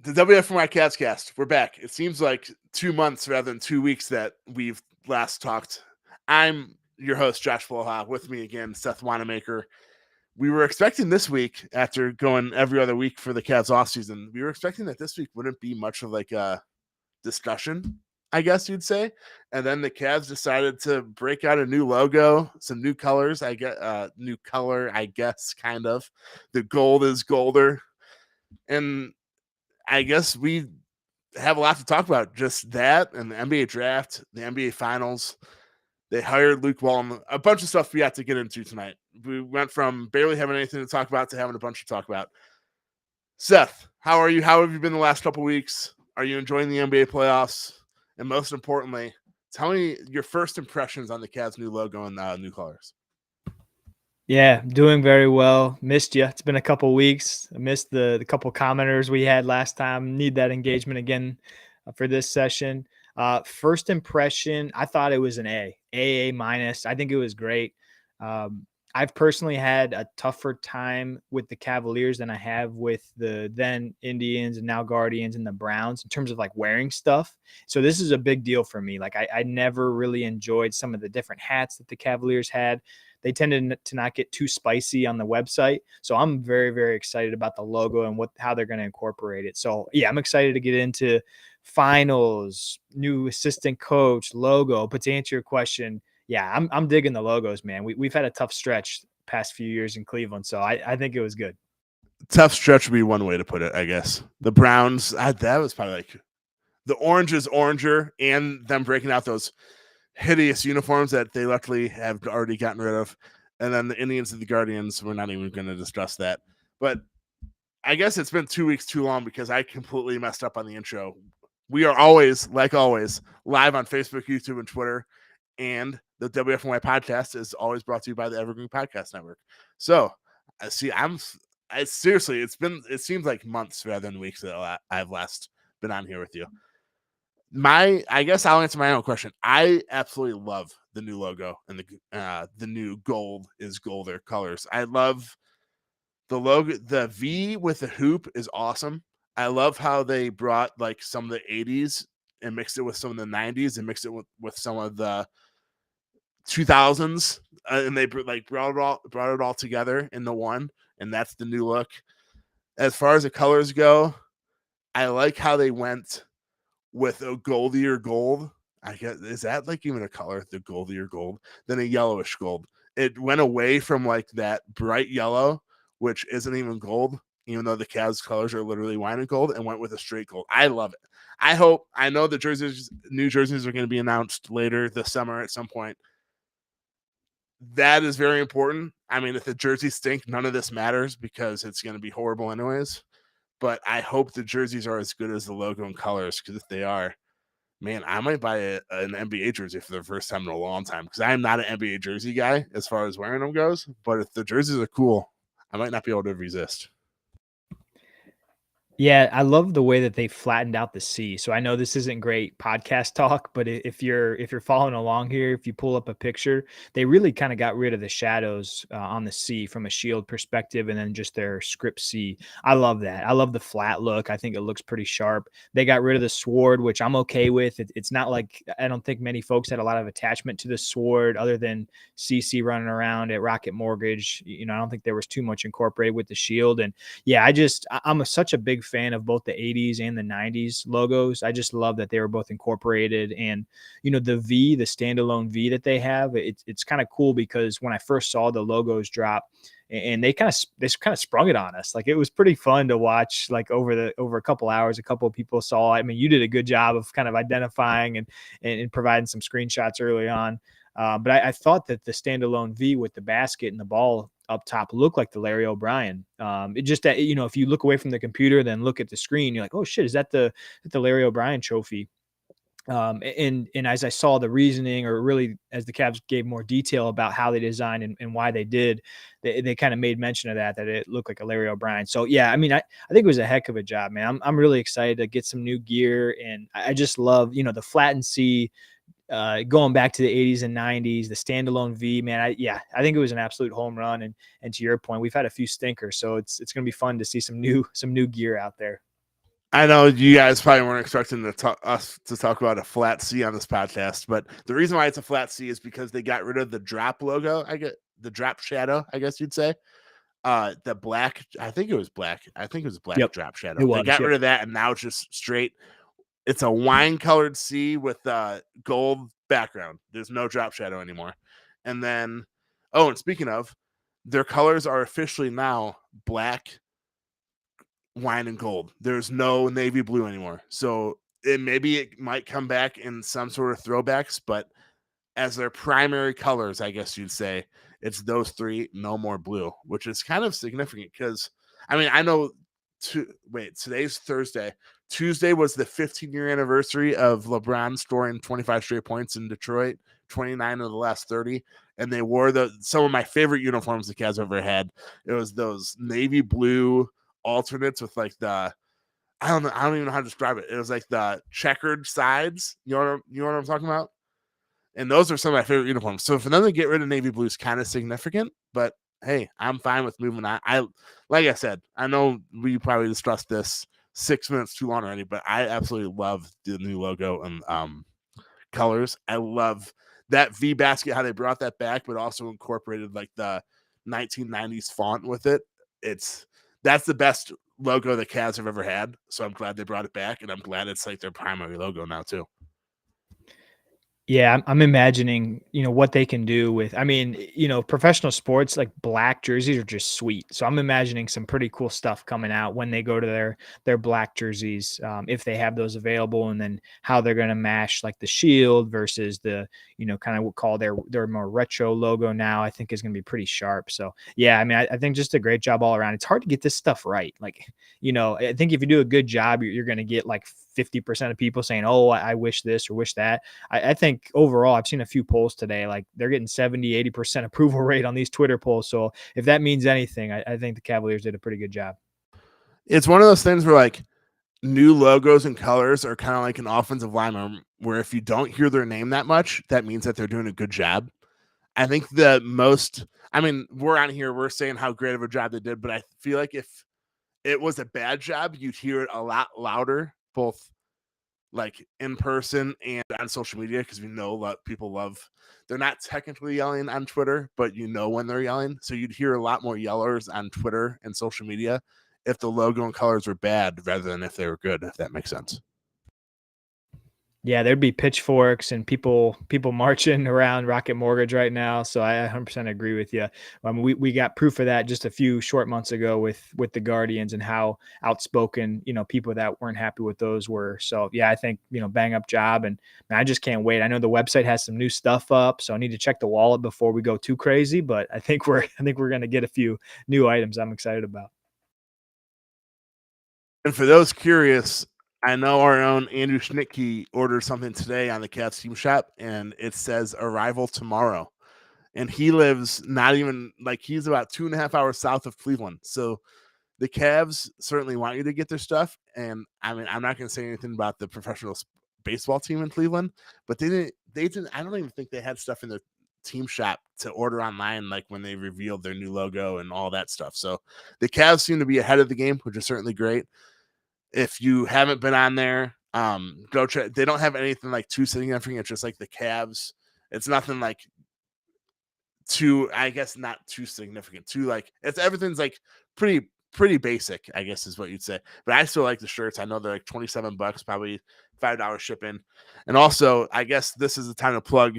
The WFNY CavsCast, we're back. It seems like 2 months rather than 2 weeks that we've last talked. I'm your host, Josh Poloha. With me again, Seth Wannamacher. We were expecting this week, after going every other week for the Cavs offseason, we were expecting that this week wouldn't be much of like a discussion, I guess you'd say. And then the Cavs decided to break out a new logo, some new colors. New color, I guess, kind of. The gold is golder. And I guess we have a lot to talk about. Just that and the NBA draft, the NBA finals. They hired Luke Walton. A bunch of stuff we have to get into tonight. We went from barely having anything to talk about to having a bunch to talk about. Seth, how are you? How have you been the last couple of weeks? Are you enjoying the NBA playoffs? And most importantly, tell me your first impressions on the Cavs' new logo and new colors. Yeah, doing very well. Missed you. It's been a couple weeks. I missed the couple commenters we had last time. Need that engagement again for this session. First impression, I thought it was an A minus. I think it was great. I've personally had a tougher time with the Cavaliers than I have with the then Indians and now Guardians and the Browns in terms of like wearing stuff. So this is a big deal for me. Like I never really enjoyed some of the different hats that the Cavaliers had. They tended to not get too spicy on the website. So I'm very, very excited about the logo and how they're going to incorporate it. So yeah, I'm excited to get into finals, new assistant coach, logo. But to answer your question, yeah, I'm digging the logos, man. We've had a tough stretch past few years in Cleveland. So I think it was good. Tough stretch would be one way to put it, I guess. The Browns, that was probably like the orange is oranger, and them breaking out those hideous uniforms that they luckily have already gotten rid of. And then the Indians and the Guardians, we're not even going to discuss that. But I guess it's been 2 weeks too long because I completely messed up on the intro. We are always, like always, live on Facebook, YouTube, and Twitter. And the WFNY podcast is always brought to you by the Evergreen Podcast Network. So, seriously, it seems like months rather than weeks that I've last been on here with you. I guess I'll answer my own question. I absolutely love the new logo and the new gold is golder colors. I love the logo. The V with the hoop is awesome. I love how they brought like some of the 80s and mixed it with some of the 90s and mixed it with some of the 2000s, and they brought it all together into one, and that's the new look. As far as the colors go, I like how they went with a goldier gold. I guess, is that like even a color, the goldier gold, than a yellowish gold? It went away from like that bright yellow, which isn't even gold, even though the Cavs colors are literally wine and gold, and went with a straight gold. I love it. I know the new jerseys are going to be announced later this summer at some point. That is very important. I mean, if the jerseys stink, none of this matters because it's going to be horrible anyways. But I hope the jerseys are as good as the logo and colors, because if they are, man, I might buy an NBA jersey for the first time in a long time, because I'm not an NBA jersey guy as far as wearing them goes. But if the jerseys are cool, I might not be able to resist. Yeah, I love the way that they flattened out the C. So I know this isn't great podcast talk, but if you're following along here, if you pull up a picture, they really kind of got rid of the shadows on the C from a shield perspective, and then just their script C. I love that. I love the flat look. I think it looks pretty sharp. They got rid of the sword, which I'm okay with. It's not like, I don't think many folks had a lot of attachment to the sword other than CC running around at Rocket Mortgage. I don't think there was too much incorporated with the shield. And yeah, I'm such a big fan of both the 80s and the 90s logos. I just love that they were both incorporated. And the V, the standalone V that they have, it's kind of cool, because when I first saw the logos drop, and they kind of sprung it on us. Like, it was pretty fun to watch, like over a couple hours. A couple of people saw it. I mean, you did a good job of kind of identifying and providing some screenshots early on. But I thought that the standalone V with the basket and the ball up top looked like the Larry O'Brien. It just that, if you look away from the computer, then look at the screen, you're like, oh shit, is that the Larry O'Brien trophy? And as I saw the reasoning, or really as the Cavs gave more detail about how they designed and why they did, they kind of made mention of that it looked like a Larry O'Brien. So yeah, I mean, I think it was a heck of a job, man. I'm really excited to get some new gear, and I just love, the flattened C, going back to the 80s and 90s, the standalone V, man. I think it was an absolute home run. And to your point, we've had a few stinkers, so it's going to be fun to see some new gear out there. I know you guys probably weren't expecting us to talk about a flat C on this podcast, but the reason why it's a flat C is because they got rid of the drop logo. The drop shadow, I guess you'd say. The black, I think it was black. I think it was black Yep, drop shadow. it was, They got yep. rid of that, and now it's just straight. It's a wine colored C with gold background. There's no drop shadow anymore. And then, and speaking of, their colors are officially now black, wine, and gold. There's no navy blue anymore. So maybe it might come back in some sort of throwbacks, but as their primary colors, I guess you'd say, it's those three, no more blue, which is kind of significant because, I mean, I know, today's Thursday. Tuesday was the 15-year anniversary of LeBron scoring 25 straight points in Detroit, 29 of the last 30, and they wore some of my favorite uniforms the Cavs ever had. It was those navy blue alternates with like I don't even know how to describe it. It was like the checkered sides. You know what I'm talking about? And those are some of my favorite uniforms. So for them to get rid of navy blue is kind of significant, but hey, I'm fine with moving on. Like I said, I know we probably discussed this 6 minutes too long already, but I absolutely love the new logo and colors. I love that V basket, how they brought that back, but also incorporated like the 1990s font with it. That's the best logo the Cavs have ever had. So I'm glad they brought it back, and I'm glad it's like their primary logo now too. Yeah, I'm imagining, what they can do with, I mean, professional sports, like black jerseys are just sweet. So I'm imagining some pretty cool stuff coming out when they go to their black jerseys, if they have those available, and then how they're going to mash like the shield versus the, kind of what call their more retro logo now, I think is going to be pretty sharp. So yeah, I mean, I think just a great job all around. It's hard to get this stuff right. Like, I think if you do a good job, you're going to get like 50% of people saying, oh, I wish this or wish that. I think overall, I've seen a few polls today, like they're getting 70-80% approval rate on these Twitter polls. So if that means anything, I think the Cavaliers did a pretty good job. It's one of those things where like new logos and colors are kind of like an offensive lineman, where if you don't hear their name that much, that means that they're doing a good job. I think we're on here, we're saying how great of a job they did, but I feel like if it was a bad job, you'd hear it a lot louder, both like in person and on social media, because we know people they're not technically yelling on Twitter, but when they're yelling. So you'd hear a lot more yellers on Twitter and social media if the logo and colors were bad rather than if they were good, if that makes sense. Yeah, there'd be pitchforks and people marching around Rocket Mortgage right now. So I 100% agree with you. We got proof of that just a few short months ago with the Guardians and how outspoken, people that weren't happy with those were. So yeah, I think, bang up job, and man, I just can't wait. I know the website has some new stuff up, so I need to check the wallet before we go too crazy, but I think we're going to get a few new items I'm excited about. And for those curious, I know our own Andrew Schnittke ordered something today on the Cavs team shop, and it says arrival tomorrow. And he lives he's about 2.5 hours south of Cleveland. So the Cavs certainly want you to get their stuff. And I mean, I'm not going to say anything about the professional baseball team in Cleveland, but they didn't, I don't even think they had stuff in their team shop to order online, like when they revealed their new logo and all that stuff. So the Cavs seem to be ahead of the game, which is certainly great. If you haven't been on there, go check. They don't have anything like too significant. It's just like the Cavs. It's nothing like not too significant. Everything's like pretty basic, I guess is what you'd say. But I still like the shirts. I know they're like $27, probably $5 shipping. And also, I guess this is the time to plug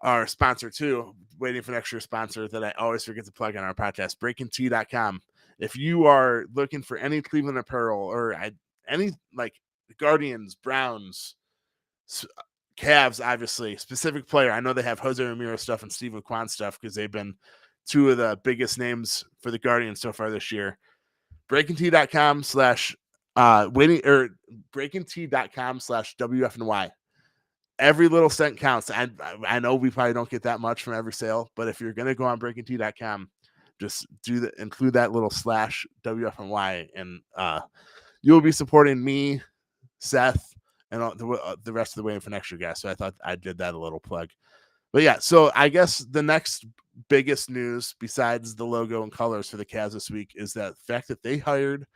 our sponsor too. Waiting for an extra sponsor that I always forget to plug on our podcast, breakingtea.com. If you are looking for any Cleveland apparel or any like Guardians, Browns, Cavs, obviously, specific player. I know they have Jose Ramirez stuff and Steve Kwan stuff because they've been two of the biggest names for the Guardians so far this year. breakingtea.com breakingtea.com/WFNY. Every little cent counts. I know we probably don't get that much from every sale, but if you're going to go on breakingtea.com, just include that little /WFNY, and you'll be supporting me, Seth, and the rest of the Waiting for Next Year guys. So I thought I did that a little plug. But yeah, so I guess the next biggest news besides the logo and colors for the Cavs this week is that fact that they hired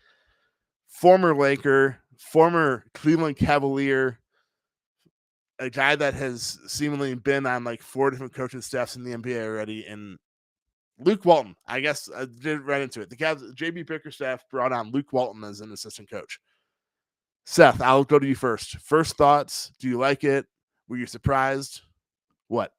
former Laker, former Cleveland Cavalier, a guy that has seemingly been on like 4 different coaching staffs in the NBA already, and Luke Walton. I guess I did right into it. The Cavs, JB Bickerstaff brought on Luke Walton as an assistant coach. Seth, I'll go to you first. First thoughts. Do you like it? Were you surprised? What?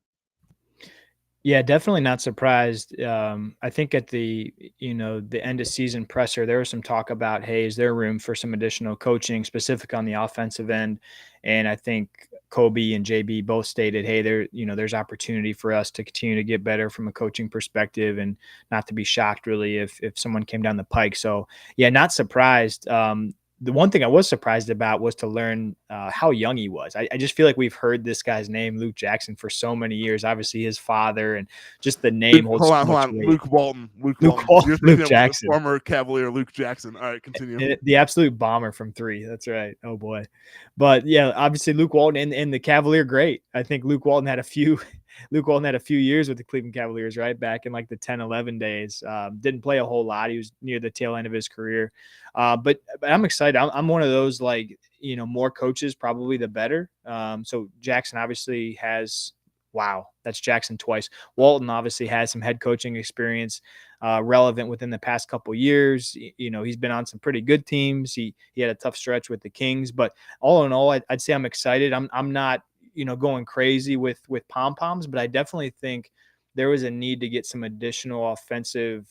Yeah, definitely not surprised. I think at the end of season presser, there was some talk about, hey, is there room for some additional coaching specific on the offensive end? And I think Kobe and JB both stated, hey, there's opportunity for us to continue to get better from a coaching perspective, and not to be shocked really if someone came down the pike. So yeah, not surprised. The one thing I was surprised about was to learn how young he was. I just feel like we've heard this guy's name, Luke Jackson, for so many years. Obviously, his father, and just the name holds so much weight. Luke Walton. Luke Walton. You're Luke thinking Jackson. Of the former Cavalier Luke Jackson. All right, continue. The absolute bomber from 3. That's right. Oh boy. But yeah, obviously Luke Walton and the Cavalier great. I think Luke Walton had a few years with the Cleveland Cavaliers, right? Back in like the 10-11 days. Didn't play a whole lot. He was near the tail end of his career. But I'm excited. I'm one of those, like, more coaches, probably the better. So Jackson obviously has, wow, that's Jackson twice. Walton obviously has some head coaching experience relevant within the past couple years. He's been on some pretty good teams. He had a tough stretch with the Kings, but all in all, I'd say I'm excited. I'm not, going crazy with pom-poms, but I definitely think there was a need to get some additional offensive,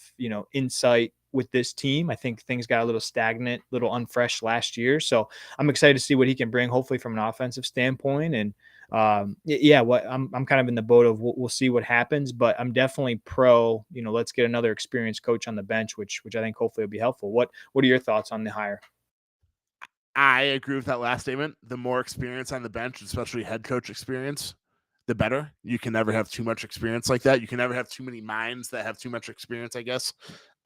insight with this team. I think things got a little stagnant, a little unfresh last year. So I'm excited to see what he can bring, hopefully from an offensive standpoint. And I'm kind of in the boat of we'll see what happens, but I'm definitely pro, let's get another experienced coach on the bench, which I think hopefully will be helpful. What are your thoughts on the hire? I agree with that last statement. The more experience on the bench, especially head coach experience, the better. You can never have too much experience like that. You can never have too many minds that have too much experience, I guess.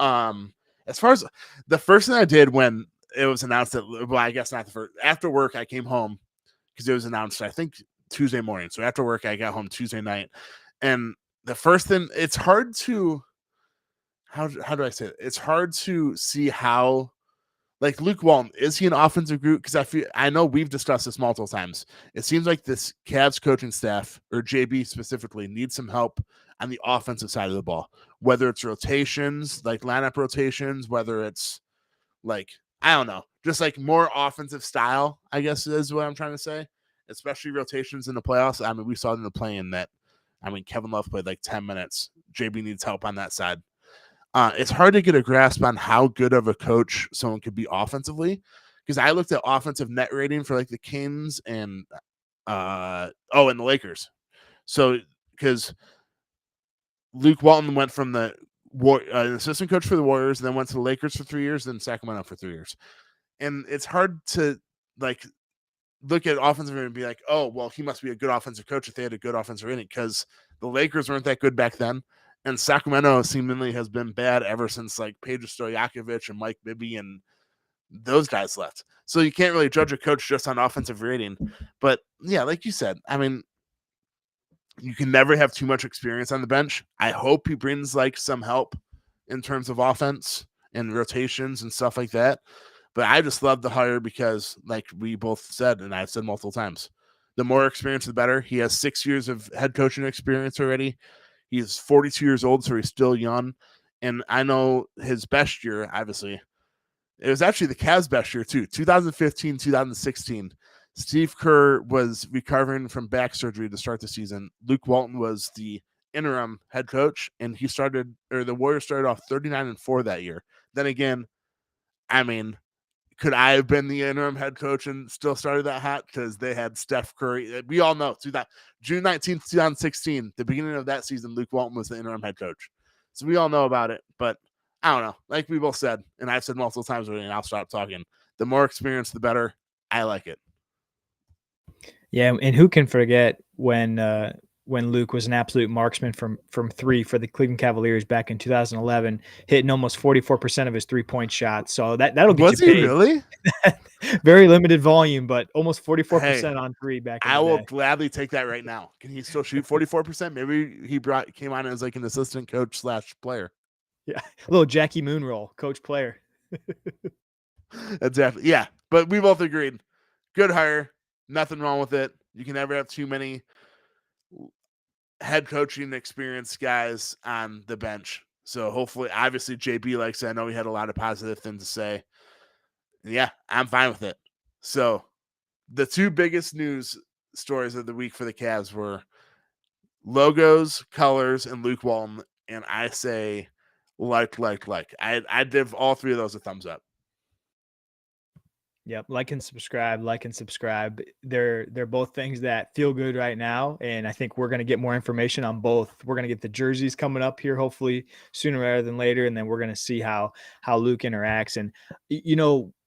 As far as the first thing I did when it was announced that, well, I guess not the first, after work, I came home because it was announced, I think, Tuesday morning. So after work, I got home Tuesday night. And the first thing, it's hard to, how do I say it? It's hard to see how, like, Luke Walton, is he an offensive group? Because I know we've discussed this multiple times. It seems like this Cavs coaching staff, or JB specifically, needs some help on the offensive side of the ball, whether it's rotations, like lineup rotations, whether it's like, I don't know, just like more offensive style, I guess is what I'm trying to say, especially rotations in the playoffs. I mean, we saw in the play-in that, Kevin Love played like 10 minutes. JB needs help on that side. It's hard to get a grasp on how good of a coach someone could be offensively, because I looked at offensive net rating for like the Kings and and the Lakers. So because Luke Walton went from the an assistant coach for the Warriors, and then went to the Lakers for 3 years, then Sacramento for 3 years, and it's hard to like look at offensive and be like, oh, well, he must be a good offensive coach if they had a good offensive rating, because the Lakers weren't that good back then. And Sacramento seemingly has been bad ever since like Pedro Stojakovic and Mike Bibby and those guys left. So you can't really judge a coach just on offensive rating. But yeah, like you said, you can never have too much experience on the bench. I hope he brings like some help in terms of offense and rotations and stuff like that. But I just love the hire because, like we both said, and I've said multiple times, the more experience, the better. He has 6 years of head coaching experience already. He's 42 years old, so he's still young. And I know his best year, obviously, it was actually the Cavs' best year, too. 2015, 2016. Steve Kerr was recovering from back surgery to start the season. Luke Walton was the interim head coach, and the Warriors started off 39-4 that year. Then again, could I have been the interim head coach and still started that hot? Because they had Steph Curry. We all know, June 19th, 2016, the beginning of that season, Luke Walton was the interim head coach. So we all know about it. But I don't know. Like we both said, and I've said multiple times already, and I'll stop talking. The more experience, the better. I like it. Yeah, and who can forget when Luke was an absolute marksman from 3 for the Cleveland Cavaliers back in 2011, hitting almost 44% of his 3-point shots. So that'll get was you paid. He really? Very limited volume, but almost 44% on 3 back in the day. I will gladly take that right now. Can he still shoot 44%? Maybe he came on as like an assistant coach / player. Yeah, a little Jackie Moon role, coach player. Exactly. Yeah, But we both agreed. Good hire. Nothing wrong with it. You can never have too many head coaching experienced guys on the bench. So hopefully, obviously, JB likes it. I know he had a lot of positive things to say. Yeah, I'm fine with it. So the two biggest news stories of the week for the Cavs were logos, colors, and Luke Walton. And I say like. I'd give all three of those a thumbs up. Yep, like and subscribe. They're both things that feel good right now, and I think we're going to get more information on both. We're going to get the jerseys coming up here, hopefully sooner rather than later, and then we're going to see how Luke interacts. And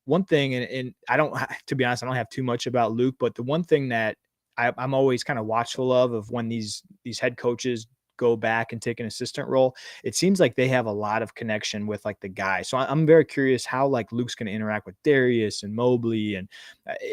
one thing, and I don't, to be honest, I don't have too much about Luke, but the one thing that I'm always kind of watchful of when these head coaches go back and take an assistant role, it seems like they have a lot of connection with like the guy. So I'm very curious how like Luke's going to interact with Darius and Mobley. And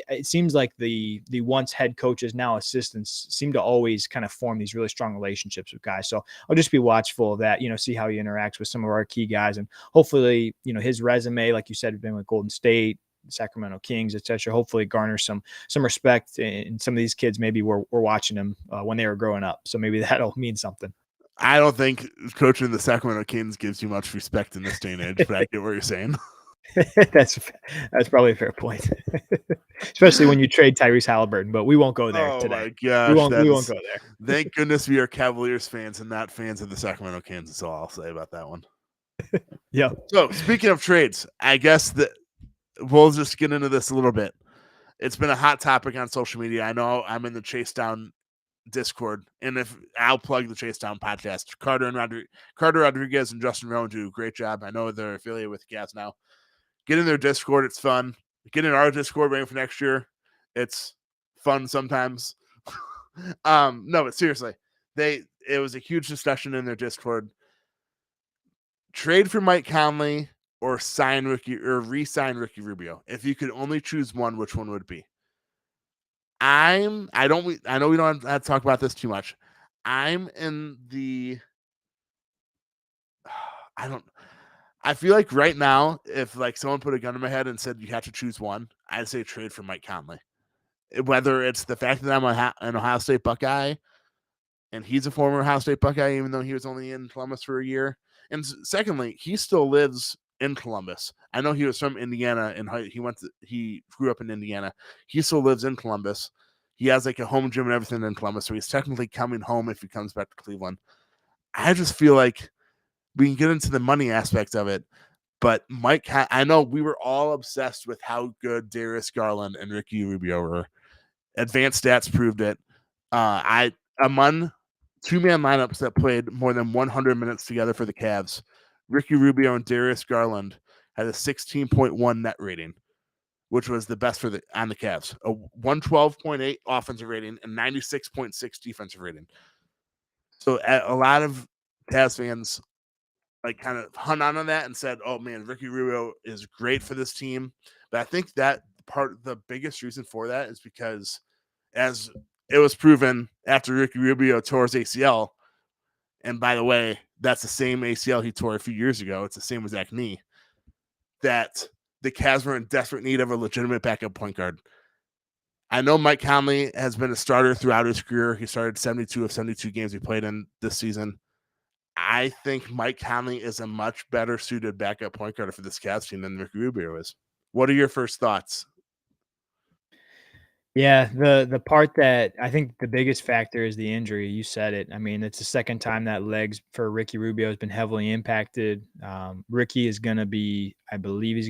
it seems like the once head coaches, now assistants, seem to always kind of form these really strong relationships with guys. So I'll just be watchful of that, see how he interacts with some of our key guys. And hopefully, his resume, like you said, been with Golden State, Sacramento Kings, etc. Hopefully garner some respect, and some of these kids maybe we're watching them when they were growing up. So maybe that'll mean something. I don't think coaching the Sacramento Kings gives you much respect in this day and age, but I get what you're saying. That's probably a fair point, especially when you trade Tyrese Halliburton. But we won't go there today. Oh my gosh, we won't go there. Thank goodness we are Cavaliers fans and not fans of the Sacramento Kings. That's all I'll say about that one. Yeah. So speaking of trades, I guess that we'll just get into this a little bit. It's been a hot topic on social media. I know I'm in the Chase Down Discord, and if I'll plug the Chase Down podcast, Carter Rodriguez and Justin Rowan do a great job. I know they're affiliated with Cavs now. Get in their Discord; it's fun. Get in our Discord waiting for next year. It's fun sometimes. No, but seriously, it was a huge discussion in their Discord. Trade for Mike Conley or re-sign Ricky Rubio. If you could only choose one, which one would it be? I know we don't have to talk about this too much. I'm in the I feel like right now, if like someone put a gun in my head and said you have to choose one, I'd say trade for Mike Conley. Whether it's the fact that I'm an Ohio State Buckeye and he's a former Ohio State Buckeye, even though he was only in Columbus for a year. And secondly, he still lives in Columbus. I know he was from Indiana and he grew up in Indiana. He still lives in Columbus. He has like a home gym and everything in Columbus. So he's technically coming home if he comes back to Cleveland. I just feel like we can get into the money aspect of it. But Mike, I know we were all obsessed with how good Darius Garland and Ricky Rubio were. Advanced stats proved it. Among two-man lineups that played more than 100 minutes together for the Cavs, Ricky Rubio and Darius Garland had a 16.1 net rating, which was the best on the Cavs. A 112.8 offensive rating and 96.6 defensive rating. So a lot of Cavs fans like kind of hung on that and said, "Oh man, Ricky Rubio is great for this team." But I think that the biggest reason for that is because, as it was proven after Ricky Rubio tore his ACL, and by the way, that's the same ACL he tore a few years ago. It's the same exact knee. That the Cavs were in desperate need of a legitimate backup point guard. I know Mike Conley has been a starter throughout his career. He started 72 of 72 games he played in this season. I think Mike Conley is a much better suited backup point guard for this Cavs team than Ricky Rubio is. What are your first thoughts? Yeah, the part that I think the biggest factor is the injury. You said it. I mean, it's the second time that legs for Ricky Rubio has been heavily impacted. Ricky is going to be, I believe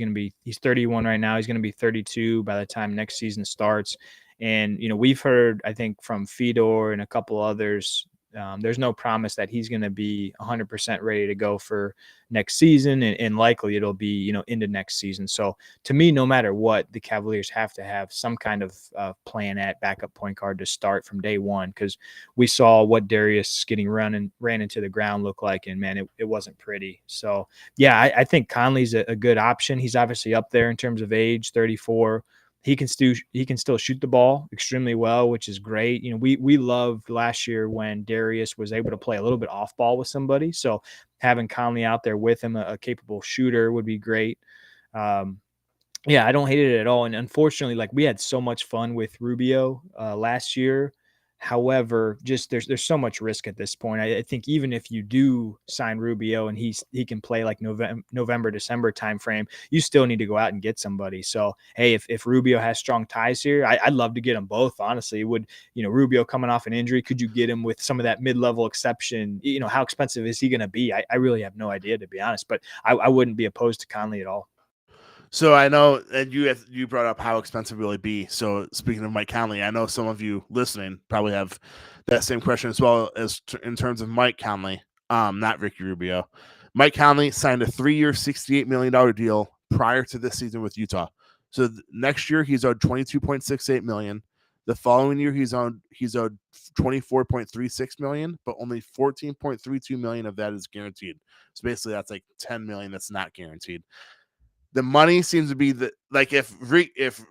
he's 31 right now. He's going to be 32 by the time next season starts. And, we've heard, I think, from Fedor and a couple others, there's no promise that he's going to be 100% ready to go for next season, and likely it'll be, into next season. So to me, no matter what, the Cavaliers have to have some kind of plan at backup point guard to start from day one, because we saw what Darius getting ran into the ground look like, and man, it wasn't pretty. So yeah, I think Conley's a good option. He's obviously up there in terms of age, 34. He can still shoot the ball extremely well, which is great. We loved last year when Darius was able to play a little bit off ball with somebody. So having Conley out there with him, a capable shooter, would be great. Yeah, I don't hate it at all. And unfortunately, like we had so much fun with Rubio last year. However, just there's so much risk at this point. I think even if you do sign Rubio and he can play like November, December timeframe, you still need to go out and get somebody. So hey, if Rubio has strong ties here, I'd love to get them both. Honestly, would Rubio coming off an injury? Could you get him with some of that mid-level exception? How expensive is he going to be? I really have no idea, to be honest. But I wouldn't be opposed to Conley at all. So I know that you brought up how expensive will it be. So speaking of Mike Conley, I know some of you listening probably have that same question as well as in terms of Mike Conley, not Ricky Rubio. Mike Conley signed a 3-year, $68 million deal prior to this season with Utah. So next year he's owed $22.68 million. The following year he's owed $24.36 million, but only $14.32 million of that is guaranteed. So basically that's like $10 million that's not guaranteed. The money seems to be like if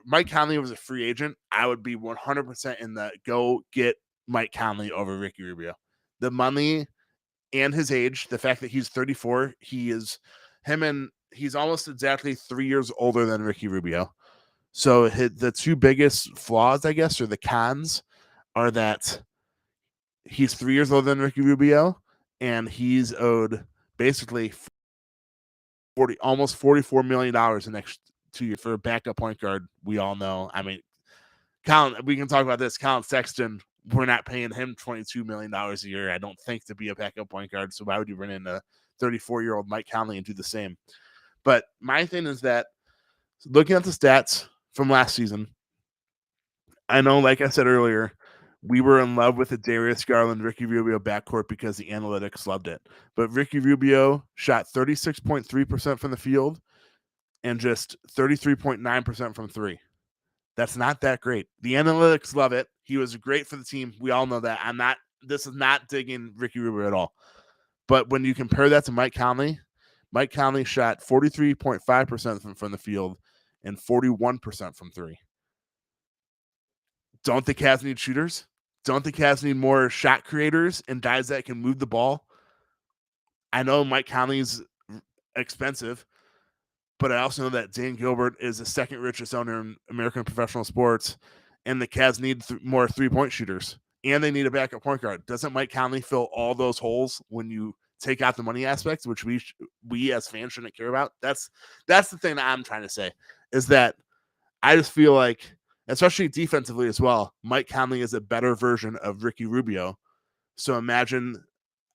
Mike Conley was a free agent, I would be 100% in the go get Mike Conley over Ricky Rubio. The money and his age, the fact that he's 34, he's almost exactly 3 years older than Ricky Rubio. So the two biggest flaws, I guess, or the cons, are that he's 3 years older than Ricky Rubio, and he's owed basically almost $44 million the next 2 years for a backup point guard. We all know. I mean, we can talk about this. Colin Sexton, we're not paying him $22 million a year, I don't think, to be a backup point guard. So why would you bring in a 34-year-old Mike Conley and do the same? But my thing is that looking at the stats from last season, I know, like I said earlier, we were in love with the Darius Garland, Ricky Rubio backcourt because the analytics loved it. But Ricky Rubio shot 36.3% from the field and just 33.9% from three. That's not that great. The analytics love it. He was great for the team. We all know that. This is not digging Ricky Rubio at all. But when you compare that to Mike Conley shot 43.5% from the field and 41% from three. Don't the Cavs need shooters? Don't the Cavs need more shot creators and guys that can move the ball? I know Mike Conley's expensive, but I also know that Dan Gilbert is the second richest owner in American professional sports, and the Cavs need more three-point shooters, and they need a backup point guard. Doesn't Mike Conley fill all those holes when you take out the money aspects, which we as fans shouldn't care about? That's the thing that I'm trying to say, is that I just feel like, especially defensively as well, Mike Conley is a better version of Ricky Rubio. So imagine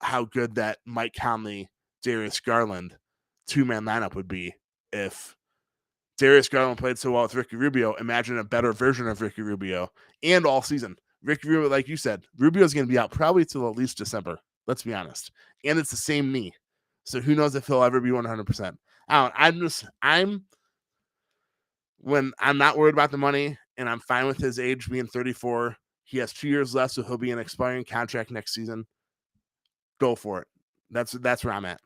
how good that Mike Conley, Darius Garland two-man lineup would be if Darius Garland played so well with Ricky Rubio. Imagine a better version of Ricky Rubio and all season. Ricky Rubio, like you said, Rubio's going to be out probably till at least December. Let's be honest. And it's the same knee. So who knows if he'll ever be 100%. When I'm not worried about the money and I'm fine with his age being 34, he has 2 years left, so he'll be an expiring contract next season. Go for it. That's where I'm at.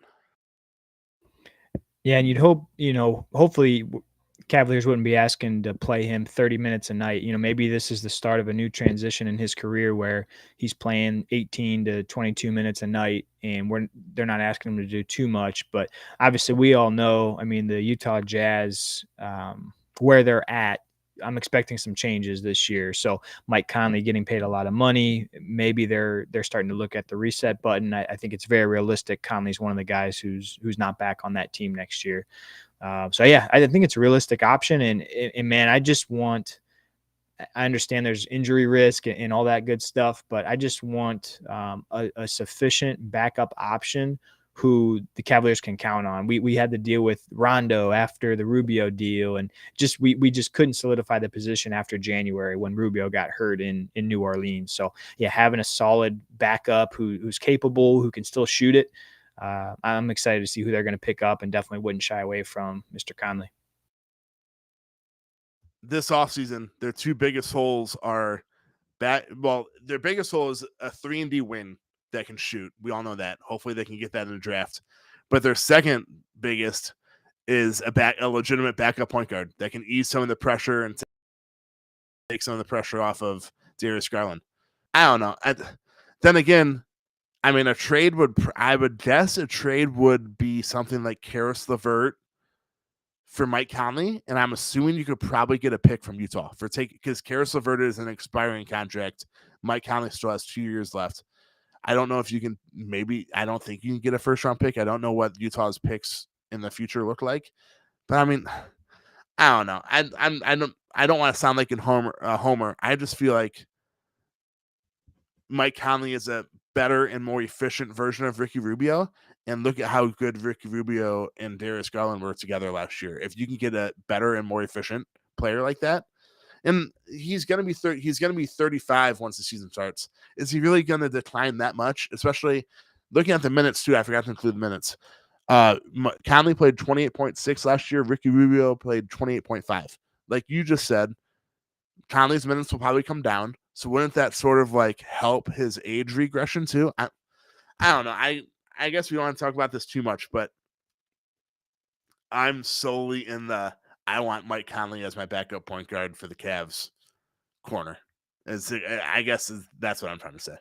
Yeah, and you'd hope, hopefully Cavaliers wouldn't be asking to play him 30 minutes a night. Maybe this is the start of a new transition in his career where he's playing 18 to 22 minutes a night, and they're not asking him to do too much. But obviously, we all know, the Utah Jazz, where they're at, I'm expecting some changes this year. So Mike Conley getting paid a lot of money. Maybe they're starting to look at the reset button. I think it's very realistic. Conley's one of the guys who's not back on that team next year. So yeah, I think it's a realistic option. And man, I understand there's injury risk and all that good stuff, but I just want a sufficient backup option who the Cavaliers can count on. We had to deal with Rondo after the Rubio deal, and we just couldn't solidify the position after January when Rubio got hurt in New Orleans. So yeah, having a solid backup who's capable, who can still shoot it, I'm excited to see who they're going to pick up, and definitely wouldn't shy away from Mr. Conley. This offseason, their two biggest holes are their biggest hole is a 3-and-D wing that can shoot. We all know that. Hopefully they can get that in the draft. But their second biggest is a legitimate backup point guard that can ease some of the pressure and take some of the pressure off of Darius Garland. I don't know. Then again, I would guess a trade would be something like Karis LeVert for Mike Conley, and I'm assuming you could probably get a pick from Utah because Karis LeVert is an expiring contract. Mike Conley still has 2 years left. I don't know if you can I don't think you can get a first round pick. I don't know what Utah's picks in the future look like, but I mean, I don't know. I don't want to sound like a homer. I just feel like Mike Conley is a better and more efficient version of Ricky Rubio. And look at how good Ricky Rubio and Darius Garland were together last year. If you can get a better and more efficient player like that, and he's going to be 35 once the season starts. Is he really going to decline that much? Especially looking at the minutes too. I forgot to include the minutes. Conley played 28.6 last year. Ricky Rubio played 28.5. Like you just said, Conley's minutes will probably come down. So wouldn't that sort of like help his age regression too? I don't know. I guess we don't want to talk about this too much, but I'm solely in I want Mike Conley as my backup point guard for the Cavs corner. I guess that's what I'm trying to say.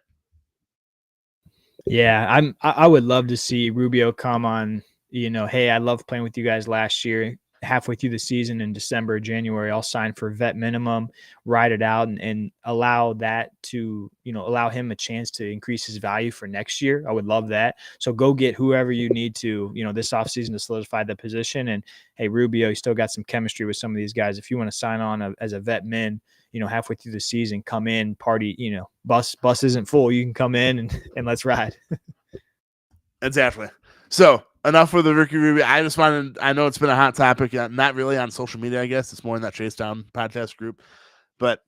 Yeah, I would love to see Rubio come on, hey, I love playing with you guys last year. Halfway through the season in December, January, I'll sign for vet minimum, ride it out and allow that to, allow him a chance to increase his value for next year. I would love that. So go get whoever you need to, this offseason to solidify the position. And hey, Rubio, you still got some chemistry with some of these guys. If you want to sign on as a vet min, halfway through the season, come in, party, bus isn't full. You can come in and let's ride. Exactly. So enough with the Ricky Rubio. I know it's been a hot topic, not really on social media, I guess. It's more in that Chase Down podcast group. But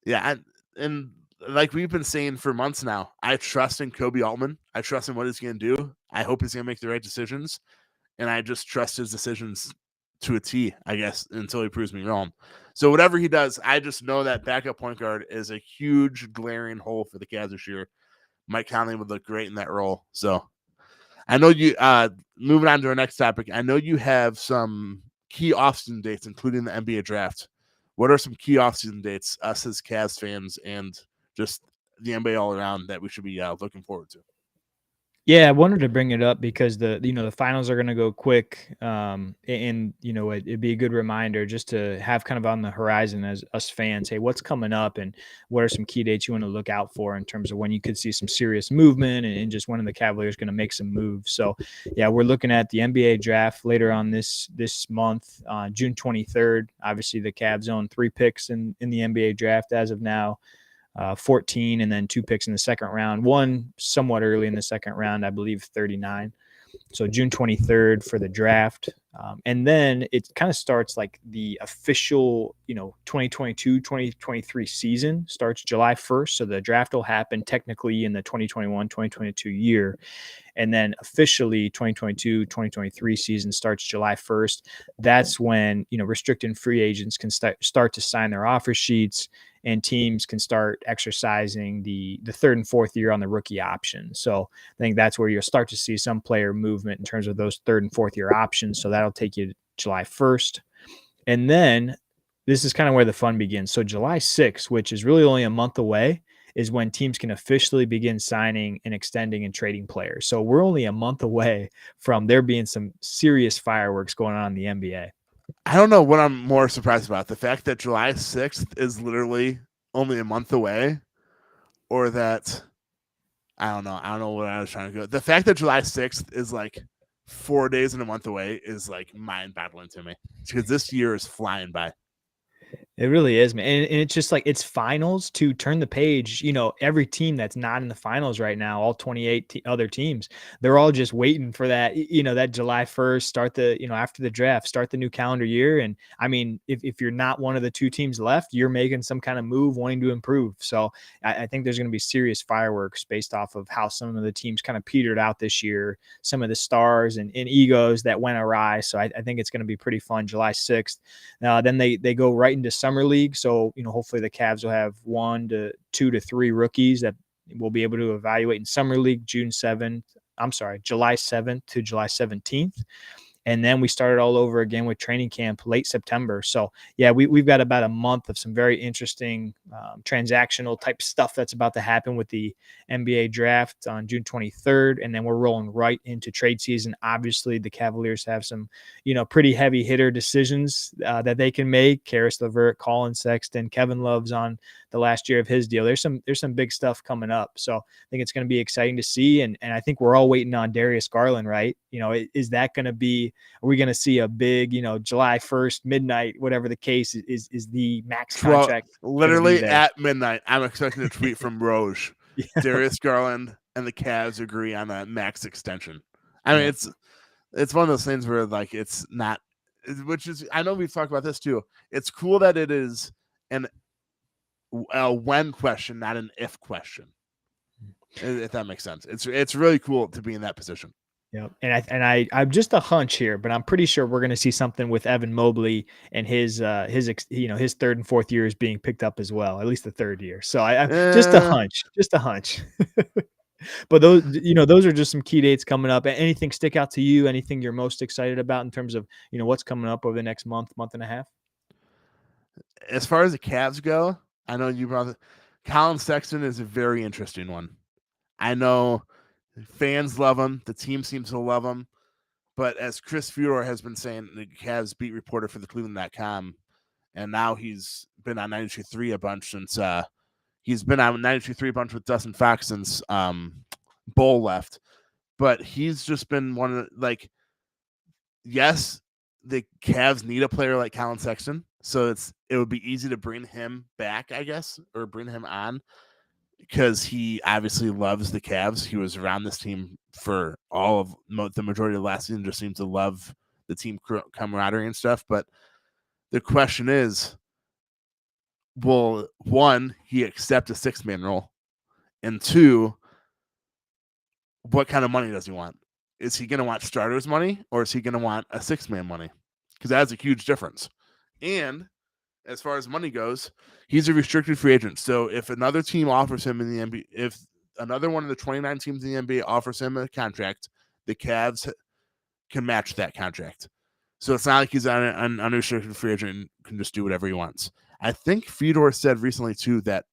yeah, and like we've been saying for months now, I trust in Kobe Altman. I trust in what he's going to do. I hope he's going to make the right decisions. And I just trust his decisions to a T, I guess, until he proves me wrong. So whatever he does, I just know that backup point guard is a huge glaring hole for the Cavs this year. Mike Conley would look great in that role. So I know you, moving on to our next topic, I know you have some key offseason dates, including the NBA draft. What are some key offseason dates, us as Cavs fans and just the NBA all around, that we should be looking forward to? Yeah, I wanted to bring it up because the finals are going to go quick, and it'd be a good reminder just to have kind of on the horizon as us fans. Hey, what's coming up, and what are some key dates you want to look out for in terms of when you could see some serious movement and just when the Cavaliers going to make some moves. So, yeah, we're looking at the NBA draft later on this month, June 23rd. Obviously, the Cavs own 3 picks in the NBA draft as of now. 14 and then 2 picks in the second round, one somewhat early in the second round, I believe 39. So June 23rd for the draft. And then it kind of starts like the official, 2022-2023 season starts July 1st. So the draft will happen technically in the 2021-2022 year. And then officially 2022-2023 season starts July 1st. That's when, restricted free agents can start to sign their offer sheets, and teams can start exercising the 3rd and 4th year on the rookie option. So I think that's where you'll start to see some player movement in terms of those 3rd and 4th year options. So that'll take you to July 1st. And then this is kind of where the fun begins. So July 6th, which is really only a month away, is when teams can officially begin signing and extending and trading players. So we're only a month away from there being some serious fireworks going on in the NBA. I don't know what I'm more surprised about. The fact that July 6th is literally only a month away, or that I don't know what I was trying to go. The fact that July 6th is like 4 days and a month away is like mind-boggling to me, because this year is flying by. It really is, man. And it's just like it's finals to turn the page. Every team that's not in the finals right now, all 28 other teams, they're all just waiting for that, that July 1st, start the, after the draft, start the new calendar year. And I mean, if you're not one of the 2 teams left, you're making some kind of move, wanting to improve. So I think there's going to be serious fireworks based off of how some of the teams kind of petered out this year, some of the stars and egos that went awry. So I think it's going to be pretty fun. July 6th. Then they go right into summer league. So, hopefully the Cavs will have 1 to 2 to 3 rookies that we'll be able to evaluate in summer league July 7th to July 17th. And then we started all over again with training camp late September. So yeah, we've got about a month of some very interesting transactional type stuff that's about to happen with the NBA draft on June 23rd. And then we're rolling right into trade season. Obviously the Cavaliers have some, pretty heavy hitter decisions that they can make. Karis LeVert, Colin Sexton, Kevin Love's on the last year of his deal. There's some big stuff coming up. So I think it's going to be exciting to see. And I think we're all waiting on Darius Garland, right? Is that going to be, are we going to see a big, July 1st, midnight, whatever the case is the max contract? Literally at midnight, I'm expecting a tweet from Roj. Yeah. Darius Garland and the Cavs agree on a max extension. I mean, it's one of those things where like, it's not, which is, I know we've talked about this too. It's cool that it is a when question, not an if question. If that makes sense. It's really cool to be in that position. Yep. And I'm just a hunch here, but I'm pretty sure we're going to see something with Evan Mobley and his third and fourth years being picked up as well, at least the third year. So I just a hunch. But those are just some key dates coming up. Anything stick out to you? Anything you're most excited about in terms of, what's coming up over the next month and a half? As far as the Cavs go, I know you brought Colin Sexton is a very interesting one. I know fans love him. The team seems to love him. But as Chris Fedor has been saying, the Cavs beat reporter for the Cleveland.com, and now he's been on 92.3 a bunch since he's been on 92.3 a bunch with Dustin Fox since Bull left. But he's just been one of the, yes, the Cavs need a player like Colin Sexton. So it would be easy to bring him back, I guess, or bring him on because he obviously loves the Cavs. He was around this team for all of the majority of the last season, just seems to love the team camaraderie and stuff. But the question is, will one, he accept a 6-man role? And two, what kind of money does he want? Is he going to want starters money or is he going to want a 6-man money? Because that's a huge difference. And as far as money goes, he's a restricted free agent. So if another team offers him in the NBA, if another one of the 29 teams in the NBA offers him a contract, the Cavs can match that contract. So it's not like he's an unrestricted free agent and can just do whatever he wants. I think Fedor said recently, too, that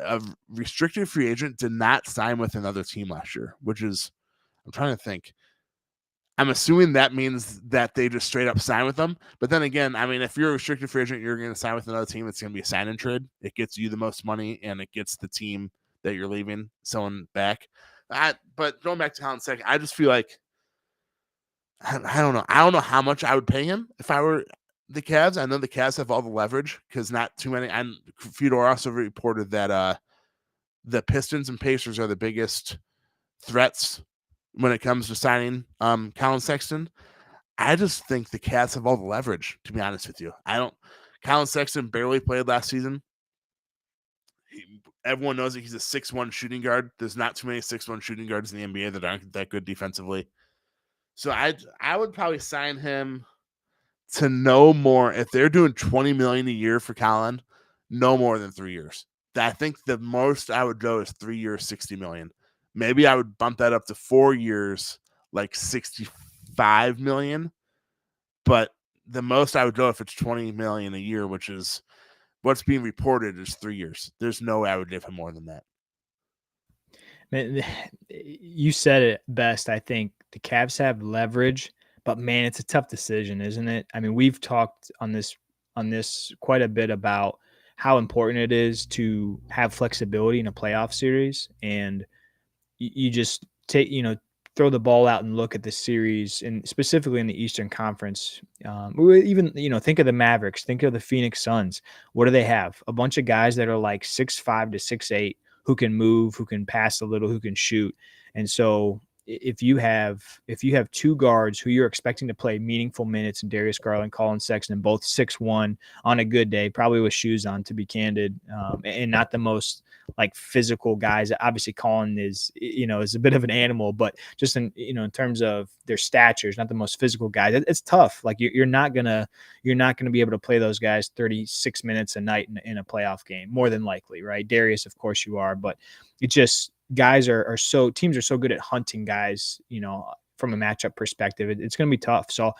a restricted free agent did not sign with another team last year, which is, I'm trying to think. I'm assuming that means that they just straight up sign with them. But then again, I mean, if you're a restricted free agent, you're going to sign with another team. It's going to be a sign and trade. It gets you the most money and it gets the team that you're leaving someone back. But going back to Colin Sexton, I just feel like, I don't know. I don't know how much I would pay him if I were the Cavs. I know the Cavs have all the leverage because not too many. And Fedor also reported that the Pistons and Pacers are the biggest threats when it comes to signing Colin Sexton. I just think the Cavs have all the leverage, to be honest with you. Colin Sexton barely played last season. Everyone knows that he's a 6'1" shooting guard. There's not too many 6'1" shooting guards in the NBA that aren't that good defensively. So I would probably sign him to no more. If they're doing $20 million a year for Colin, no more than 3 years. I think the most I would go is 3 years, $60 million. Maybe I would bump that up to 4 years, like $65 million. But the most I would go if it's $20 million a year, which is what's being reported, is 3 years. There's no way I would give him more than that. Man, you said it best. I think the Cavs have leverage, but man, it's a tough decision, isn't it? I mean, we've talked on this quite a bit about how important it is to have flexibility in a playoff series, and you just throw the ball out and look at the series, and specifically in the Eastern Conference. Even think of the Mavericks, think of the Phoenix Suns. What do they have? A bunch of guys that are like 6'5" to 6'8", who can move, who can pass a little, who can shoot. And so if you have two guards who you're expecting to play meaningful minutes, in Darius Garland, Colin Sexton, both 6'1" on a good day, probably with shoes on, to be candid, and not the most like physical guys. Obviously Colin is a bit of an animal, but just in terms of their statures, not the most physical guys. It's tough. Like you're not gonna be able to play those guys 36 minutes a night in a playoff game, more than likely, right? Darius, of course you are, but it just, teams are so good at hunting guys, from a matchup perspective, it's going to be tough. So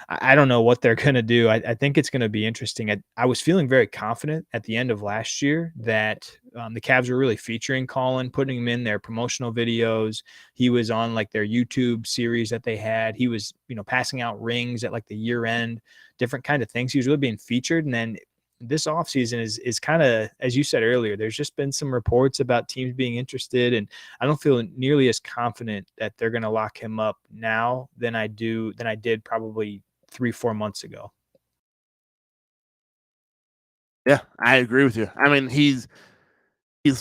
I don't know what they're going to do. I think it's going to be interesting. I was feeling very confident at the end of last year that the Cavs were really featuring Colin, putting him in their promotional videos. He was on like their YouTube series that they had. He was, passing out rings at like the year end, different kind of things. He was really being featured. And then this offseason is kind of, as you said earlier, there's just been some reports about teams being interested, and I don't feel nearly as confident that they're going to lock him up now than I did probably 3-4 months ago. Yeah, I agree with you. I mean, he's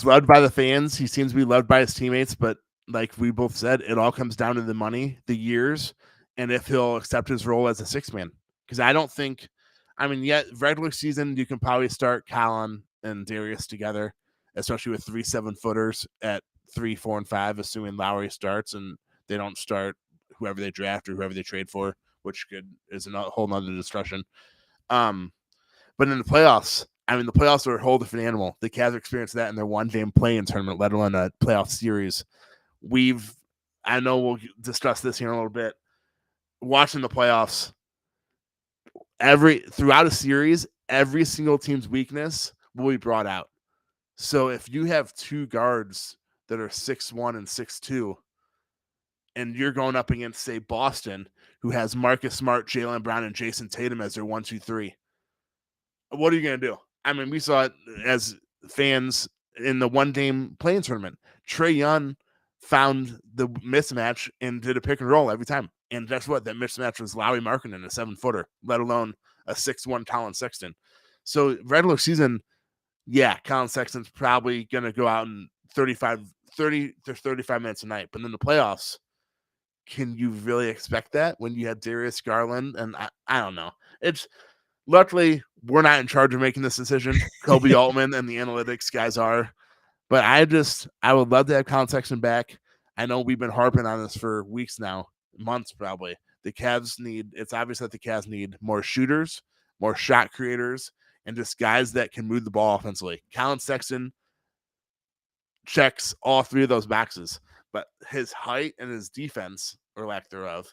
loved by the fans. He seems to be loved by his teammates, but like we both said, it all comes down to the money, the years, and if he'll accept his role as a sixth man. Because I don't think, regular season, you can probably start Colin and Darius together, especially with 3 7-footers at 3, 4, and 5, assuming Lowry starts and they don't start whoever they draft or whoever they trade for, which is a whole nother discussion. But in the playoffs, the playoffs are a whole different animal. The Cavs experienced that in their one-game play-in tournament, let alone a playoff series. I know we'll discuss this here in a little bit. Watching the playoffs, throughout a series, every single team's weakness will be brought out. So if you have 2 guards that are 6'1" and 6'2", and you're going up against, say, Boston, who has Marcus Smart, Jaylen Brown, and Jason Tatum as their 1, 2, 3, what are you going to do? We saw it as fans in the one-game play-in tournament. Trae Young found the mismatch and did a pick and roll every time. And guess what? That mismatch was Lauri Markkanen, a 7-footer, let alone a 6'1" Colin Sexton. So regular season, yeah, Colin Sexton's probably going to go out in 30 to 35 minutes a night. But in the playoffs, can you really expect that when you had Darius Garland? And I don't know. Luckily, we're not in charge of making this decision. Kobe Altman and the analytics guys are. But I would love to have Colin Sexton back. I know we've been harping on this for weeks now, months probably. It's obvious that the Cavs need more shooters, more shot creators, and just guys that can move the ball offensively. Colin Sexton checks all 3 of those boxes, but his height and his defense, or lack thereof,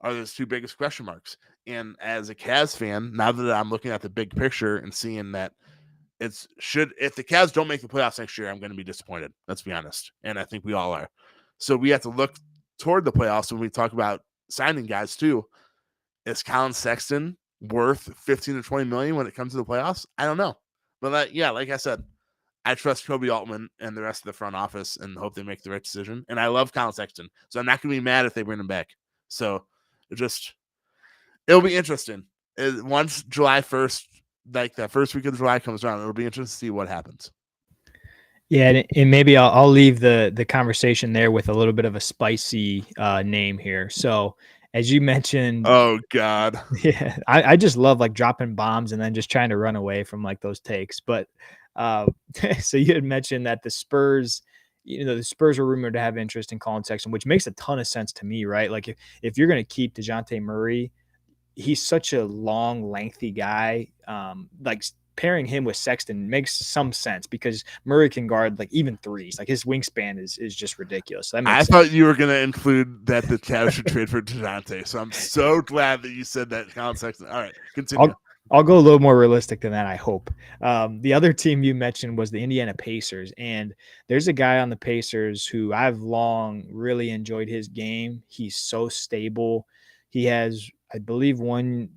are those 2 biggest question marks. And as a Cavs fan, now that I'm looking at the big picture and seeing that if the Cavs don't make the playoffs next year, I'm going to be disappointed. Let's be honest. And I think we all are. So we have to look toward the playoffs when we talk about signing guys too. Is Colin Sexton worth 15 to 20 million when it comes to the playoffs? I don't know. But like I said, I trust Kobe Altman and the rest of the front office and hope they make the right decision. And I love Colin Sexton. So I'm not going to be mad if they bring him back. So it'll be interesting. Once July 1st, like that first week of July comes around, it'll be interesting to see what happens. Yeah, and maybe I'll leave the conversation there with a little bit of a spicy name here. So as you mentioned, oh God, yeah, I just love like dropping bombs and then just trying to run away from like those takes. But so you had mentioned that the Spurs were rumored to have interest in Colin Sexton, which makes a ton of sense to me, right? Like if you're going to keep DeJounte Murray, he's such a long, lengthy guy. Like pairing him with Sexton makes some sense because Murray can guard like even threes. Like his wingspan is just ridiculous. So I thought you were going to include that the Cavs should trade for DeJounte. So I'm so glad that you said that, Colin Sexton. All right, continue. I'll go a little more realistic than that, I hope. The other team you mentioned was the Indiana Pacers, and there's a guy on the Pacers who I've long really enjoyed his game. He's so stable. He has, I believe, 1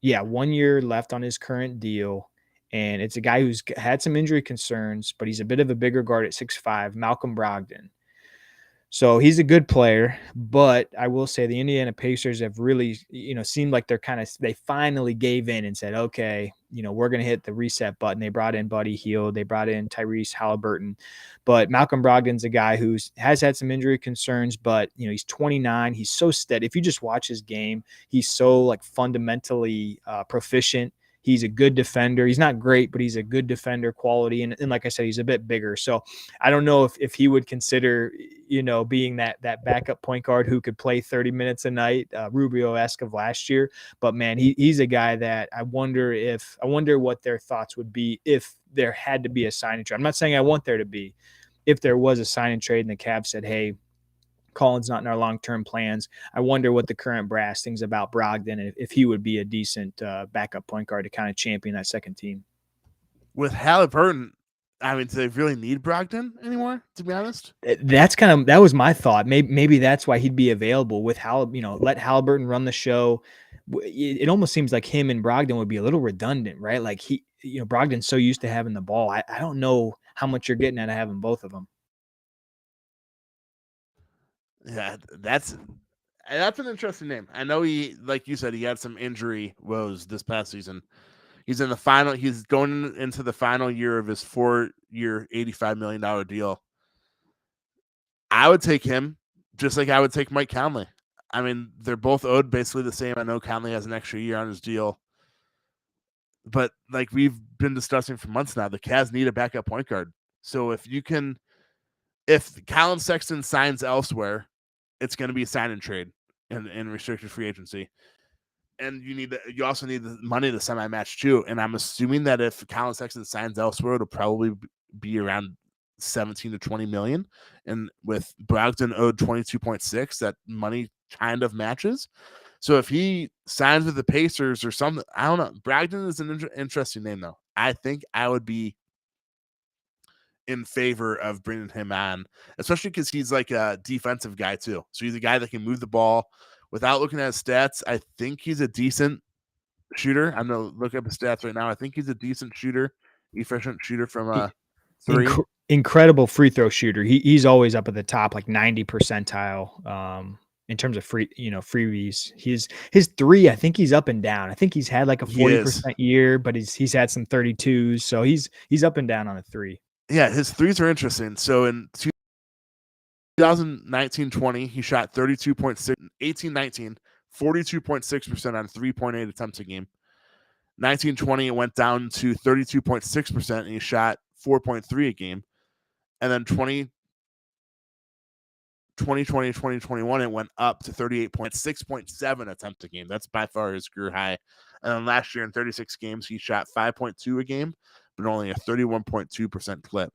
year left on his current deal, and it's a guy who's had some injury concerns, but he's a bit of a bigger guard at 6'5", Malcolm Brogdon. So he's a good player, but I will say the Indiana Pacers have really, seemed like they finally gave in and said, okay, we're going to hit the reset button. They brought in Buddy Hield. They brought in Tyrese Halliburton, but Malcolm Brogdon's a guy who has had some injury concerns, but he's 29. He's so steady. If you just watch his game, he's so like fundamentally proficient. He's a good defender. He's not great, but he's a good defender quality. And like I said, he's a bit bigger. So I don't know if he would consider, being that backup point guard who could play 30 minutes a night, Rubio-esque of last year. But man, he's a guy that I wonder what their thoughts would be if there had to be a sign and trade. I'm not saying I want there to be. If there was a sign and trade and the Cavs said, hey, Collins not in our long-term plans. I wonder what the current brass thinks about Brogdon, if he would be a decent backup point guard to kind of champion that second team. With Halliburton, I mean, do they really need Brogdon anymore, to be honest? That was my thought. Maybe that's why he'd be available with let Halliburton run the show. It almost seems like him and Brogdon would be a little redundant, right? Like Brogdon's so used to having the ball. I don't know how much you're getting out of having both of them. Yeah, that's an interesting name. I know he, like you said, he had some injury woes this past season. He's in the final. He's going into the final year of his 4-year, $85 million deal. I would take him just like I would take Mike Conley. I mean, they're both owed basically the same. I know Conley has an extra year on his deal. But like we've been discussing for months now, the Cavs need a backup point guard. So if Colin Sexton signs elsewhere, it's going to be a sign and trade in restricted free agency. And you also need the money to semi-match too. And I'm assuming that if Colin Sexton signs elsewhere, it'll probably be around 17 to 20 million. And with Brogdon owed 22.6, that money kind of matches. So if he signs with the Pacers or something, I don't know. Brogdon is an interesting name though. I think I would be in favor of bringing him on, especially because he's like a defensive guy too. So he's a guy that can move the ball. Without looking at his stats, I think he's a decent shooter. I'm going to look up his stats right now. I think he's a decent shooter, efficient shooter from three. Incredible free throw shooter. He's always up at the top, like 90 percentile in terms of freebies. His three, I think he's up and down. I think he's had like a 40% year, but he's had some 32s. So he's up and down on a three. Yeah, his threes are interesting. So in 2019-20, he shot 32.6, 18-19, 42.6% on 3.8 attempts a game. 19-20, it went down to 32.6%, and he shot 4.3 a game. And then 2020-2021, it went up to 38.6.7 attempts a game. That's by far his career high. And then last year in 36 games, he shot 5.2 a game, but only a 31.2% clip.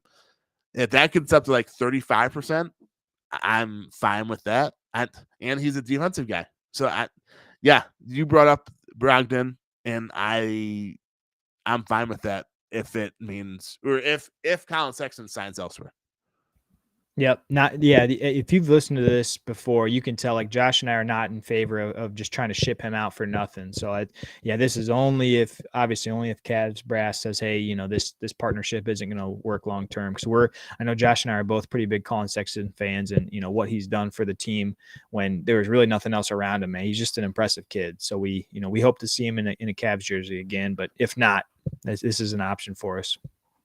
If that gets up to like 35%, I'm fine with that. And he's a defensive guy. So you brought up Brogdon, and I'm fine with that if it means, or if Colin Sexton signs elsewhere. Yep. If you've listened to this before, you can tell like Josh and I are not in favor of just trying to ship him out for nothing. So this is only if Cavs brass says, hey, this partnership isn't going to work long term. Because I know Josh and I are both pretty big Colin Sexton fans, and what he's done for the team when there was really nothing else around him. Man, he's just an impressive kid. So we hope to see him in a Cavs jersey again. But if not, this is an option for us.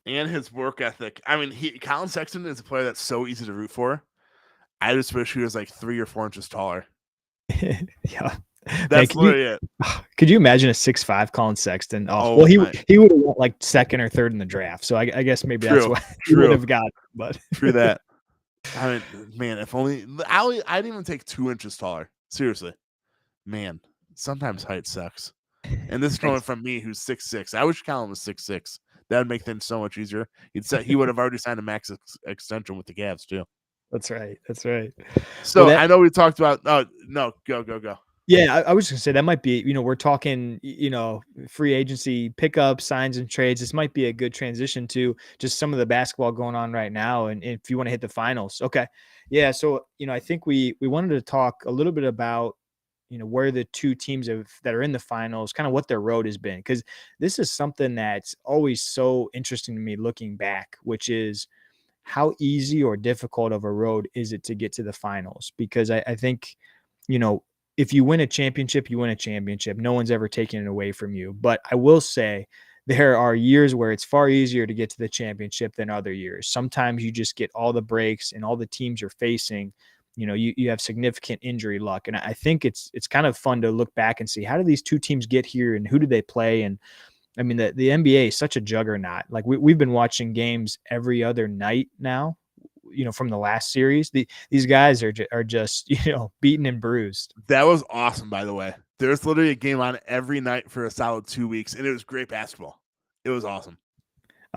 And his work ethic. I mean, Colin Sexton is a player that's so easy to root for. I just wish he was like 3 or 4 inches taller. Yeah. That's literally it. Could you imagine a 6'5" Colin Sexton? Well, he would have went like second or third in the draft. So I guess maybe that's why he would have got. But true that. I mean, man, if only I'd even take 2 inches taller. Seriously, man. Sometimes height sucks. And this is coming from me, who's 6'6". I wish Colin was 6'6". That would make things so much easier. He would have already signed a max extension with the Cavs too. That's right. So I know we talked about. Oh no, go. Yeah, I was just gonna say that might be. We're talking. Free agency pickup, signs and trades. This might be a good transition to just some of the basketball going on right now. And if you want to hit the finals, okay, yeah. So I think we wanted to talk a little bit about where the two teams that are in the finals, kind of what their road has been. Because this is something that's always so interesting to me looking back, which is how easy or difficult of a road is it to get to the finals? Because I think, if you win a championship, you win a championship. No one's ever taken it away from you. But I will say there are years where it's far easier to get to the championship than other years. Sometimes you just get all the breaks, and all the teams you're facing, you have significant injury luck. And I think it's kind of fun to look back and see, how do these two teams get here and who do they play? And I mean, the NBA is such a juggernaut. Like we've been watching games every other night now, from the last series. These guys are just, beaten and bruised. That was awesome, by the way. There's literally a game on every night for a solid 2 weeks, and it was great basketball. It was awesome.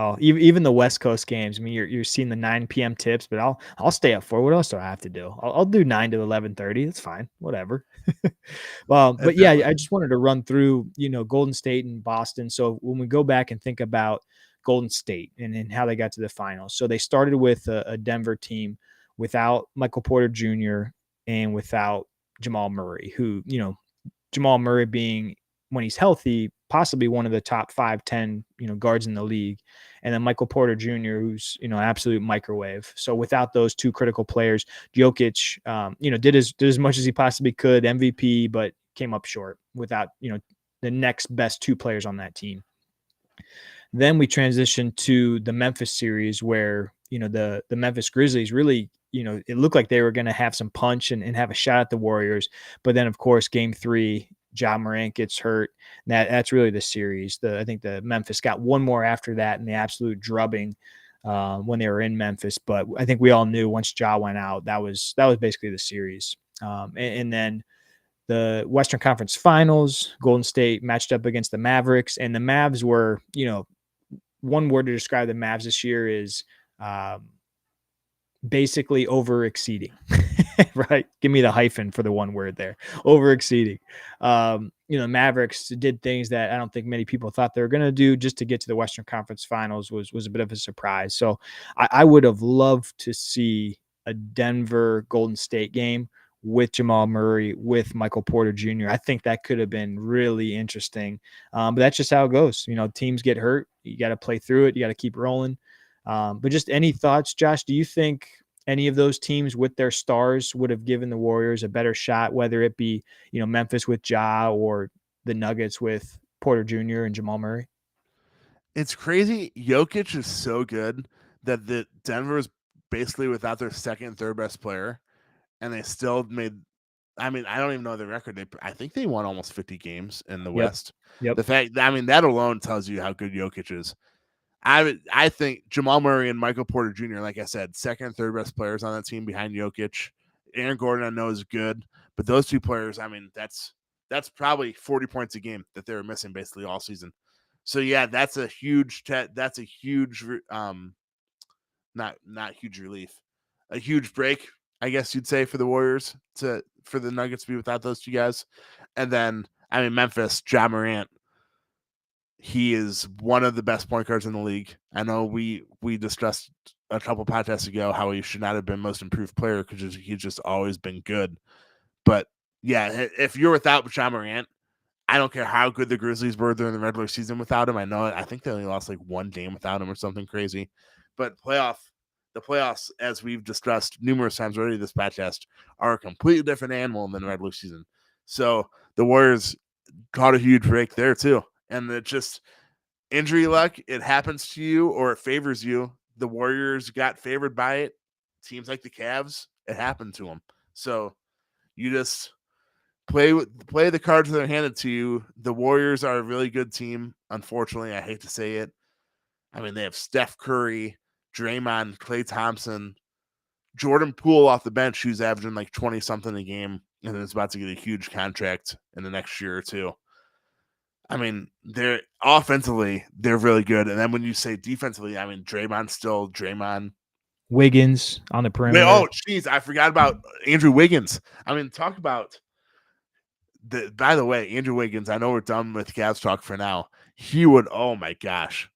Oh, even the West Coast games. I mean, you're seeing the 9 p.m. tips, but I'll stay up for. What else do I have to do? I'll do 9 to 11:30. It's fine, whatever. Well, but yeah, Definitely. I just wanted to run through, Golden State and Boston. So when we go back and think about Golden State and how they got to the finals, so they started with a Denver team without Michael Porter Jr. and without Jamal Murray, who Jamal Murray being, when he's healthy, possibly one of the top 5-10, guards in the league. And then Michael Porter Jr., who's, absolute microwave. So without those two critical players, Jokic, did as much as he possibly could, MVP, but came up short without, the next best two players on that team. Then we transitioned to the Memphis series where, the Memphis Grizzlies really, it looked like they were going to have some punch and have a shot at the Warriors. But then, of course, game 3, Ja Morant gets hurt. That's really the series. I think the Memphis got one more after that in the absolute drubbing when they were in Memphis. But I think we all knew once Ja went out, that was basically the series. And then the Western Conference Finals, Golden State matched up against the Mavericks, and the Mavs were, one word to describe the Mavs this year is basically over exceeding. Right? Give me the hyphen for the one word there. Over exceeding. Mavericks did things that I don't think many people thought they were going to do just to get to the Western Conference Finals was a bit of a surprise. So I would have loved to see a Denver Golden State game with Jamal Murray, with Michael Porter Jr. I think that could have been really interesting. But that's just how it goes. Teams get hurt. You got to play through it. You got to keep rolling. But just any thoughts, Josh? Do you think any of those teams with their stars would have given the Warriors a better shot, whether it be, Memphis with Ja or the Nuggets with Porter Jr. and Jamal Murray? It's crazy. Jokic is so good that the Denver is basically without their second and third best player, and they still made. I mean, I don't even know the record. I think they won almost 50 games in the West. Yep. The fact, that alone tells you how good Jokic is. I think Jamal Murray and Michael Porter Jr., like I said, second and third best players on that team behind Jokic. Aaron Gordon, I know, is good, but those two players, I mean, that's probably 40 points a game that they were missing basically all season. So yeah, that's a huge not huge relief, a huge break, I guess you'd say, for the Warriors for the Nuggets to be without those two guys. And then I mean, Memphis, Ja Morant, he is one of the best point guards in the league. I know we discussed a couple podcasts ago how he should not have been most improved player because he's just always been good. But yeah, if you're without Ja Morant, I don't care how good the Grizzlies were during the regular season without him. I think they only lost like one game without him or something crazy. But the playoffs, as we've discussed numerous times already this podcast, are a completely different animal than the regular season. So the Warriors caught a huge break there too. And it just injury luck, it happens to you or it favors you. The Warriors got favored by it. Teams like the Cavs, it happened to them. So you just play the cards that are handed to you. The Warriors are a really good team. Unfortunately, I hate to say it. I mean, they have Steph Curry, Draymond, Klay Thompson, Jordan Poole off the bench, who's averaging like 20 something a game and is about to get a huge contract in the next year or two. I mean, they're offensively, they're really good. And then when you say defensively, I mean, Draymond's still Draymond. Wiggins on the perimeter. Oh, geez, I forgot about Andrew Wiggins. I mean, talk about by the way, Andrew Wiggins, I know we're done with Cavs talk for now. He would, oh my gosh.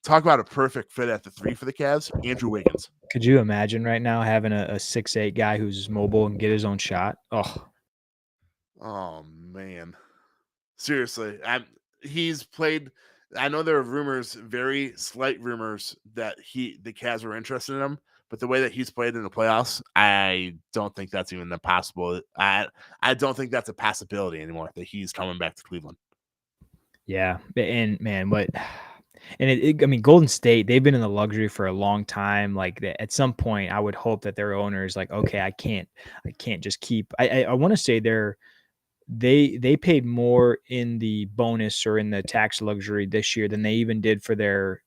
Talk about a perfect fit at the 3 for the Cavs, Andrew Wiggins. Could you imagine right now having a 6'8" guy who's mobile and get his own shot? Oh man. Seriously, he's played. I know there are rumors, very slight rumors, that the Cavs were interested in him, but the way that he's played in the playoffs, I don't think that's even possible. I don't think that's a possibility anymore that he's coming back to Cleveland. Yeah, and man, what? And I mean, Golden State, they've been in the luxury for a long time. Like at some point, I would hope that their owner is like, okay, I can't just keep. I want to say they're they paid more in the bonus or in the tax luxury this year than they even did for their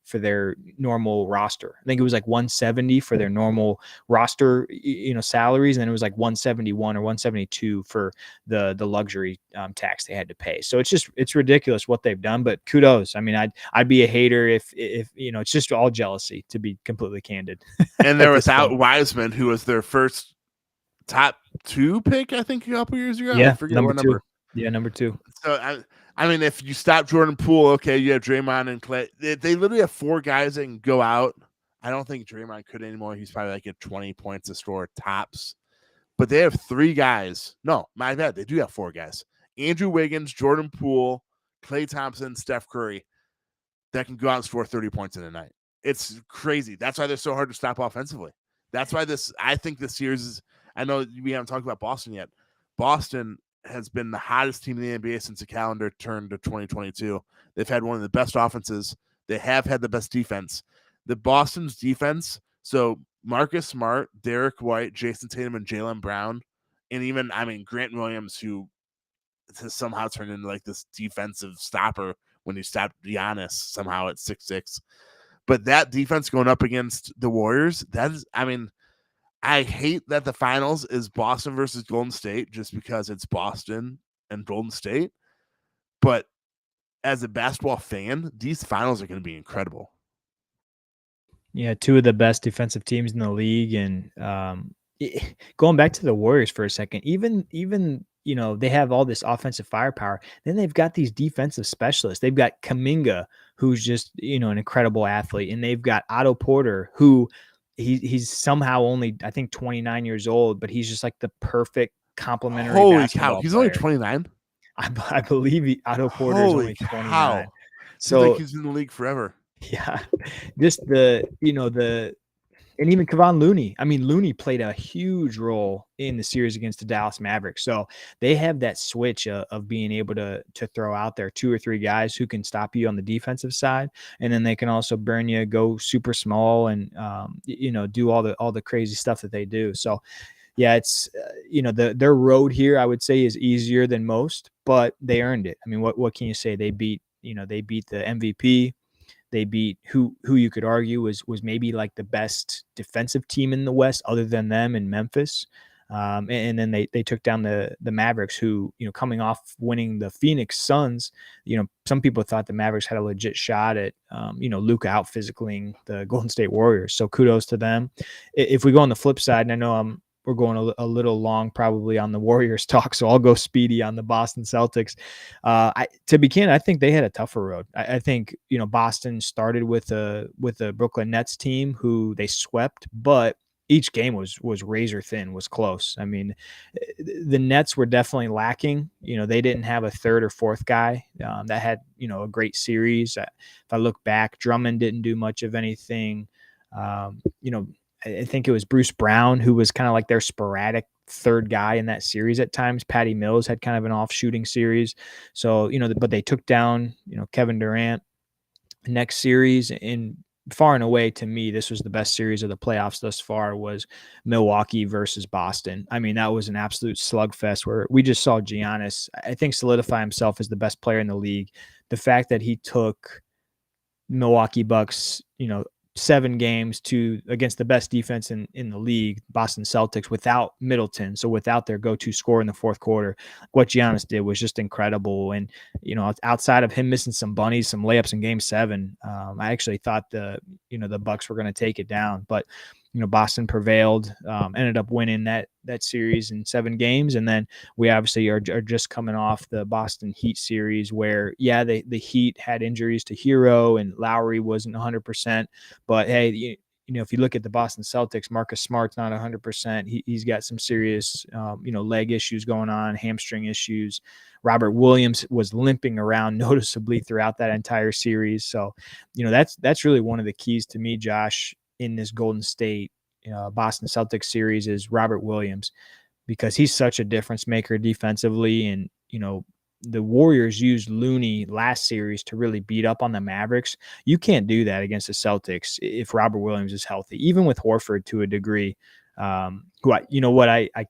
normal roster. I think it was like 170 for their normal roster, salaries, and then it was like 171 or 172 for the luxury tax they had to pay. So it's ridiculous what they've done, but kudos. I mean, I'd be a hater if it's just all jealousy, to be completely candid. And they're without Wiseman, who was their first top 2 pick, I think, a couple years ago. Yeah, I forget what number. Yeah, number 2. So I mean, if you stop Jordan Poole, okay, you have Draymond and Clay. They literally have 4 guys that can go out. I don't think Draymond could anymore. He's probably like at 20 points a score tops. But they have 3 guys. No, my bad. They do have 4 guys. Andrew Wiggins, Jordan Poole, Klay Thompson, Steph Curry that can go out and score 30 points in a night. It's crazy. That's why they're so hard to stop offensively. That's why I think this series is, I know we haven't talked about Boston yet. Boston has been the hottest team in the NBA since the calendar turned to 2022. They've had one of the best offenses. They have had the best defense. The Boston's defense, so Marcus Smart, Derek White, Jason Tatum, and Jaylen Brown, and even, Grant Williams, who has somehow turned into like this defensive stopper when he stopped Giannis somehow at 6'6". But that defense going up against the Warriors, I hate that the finals is Boston versus Golden State just because it's Boston and Golden State. But as a basketball fan, these finals are going to be incredible. Yeah, 2 of the best defensive teams in the league. And going back to the Warriors for a second, even they have all this offensive firepower. Then they've got these defensive specialists. They've got Kuminga, who's just, an incredible athlete. And they've got Otto Porter, who he's somehow only, I think, 29 years old, but he's just like the perfect complementary basketball cow. He's player. Only 29? I believe Otto Porter is only 29. So like he's in the league forever. Yeah. Just and even Kevon Looney. I mean, Looney played a huge role in the series against the Dallas Mavericks. So they have that switch of being able to throw out there 2 or 3 guys who can stop you on the defensive side, and then they can also burn you, go super small, and do all the crazy stuff that they do. So yeah, it's their road here, I would say, is easier than most, but they earned it. I mean, what can you say? They beat the MVP. They beat who you could argue was maybe like the best defensive team in the West other than them in Memphis. And then they took down the Mavericks, who, coming off winning the Phoenix Suns, some people thought the Mavericks had a legit shot at, Luka out physicaling the Golden State Warriors. So kudos to them. If we go on the flip side, and I know we're going a little long probably on the Warriors talk, so I'll go speedy on the Boston Celtics. To begin, I think they had a tougher road. I think, Boston started with the Brooklyn Nets team who they swept, but each game was razor thin, was close. I mean, the Nets were definitely lacking. They didn't have a 3rd or 4th guy that had, a great series. If I look back, Drummond didn't do much of anything. I think it was Bruce Brown who was kind of like their sporadic 3rd guy in that series at times. Patty Mills had kind of an off shooting series. So, but they took down, Kevin Durant next series, and far and away, to me, this was the best series of the playoffs thus far, was Milwaukee versus Boston. I mean, that was an absolute slugfest where we just saw Giannis, I think, solidify himself as the best player in the league. The fact that he took Milwaukee Bucks, 7 games against the best defense in the league, Boston Celtics, without Middleton, so without their go-to scorer in the 4th quarter. What Giannis did was just incredible. And outside of him missing some bunnies, some layups in Game 7, I actually thought the Bucks were going to take it down, but Boston prevailed, ended up winning that series in 7 games. And then we obviously are just coming off the Boston Heat series where, the Heat had injuries to Hero and Lowry wasn't 100%. But hey, if you look at the Boston Celtics, Marcus Smart's not 100%. He's got some serious, leg issues going on, hamstring issues. Robert Williams was limping around noticeably throughout that entire series. So, that's really one of the keys to me, Josh, in this Golden State Boston Celtics series is Robert Williams, because he's such a difference maker defensively. And, the Warriors used Looney last series to really beat up on the Mavericks. You can't do that against the Celtics if Robert Williams is healthy, even with Horford to a degree. I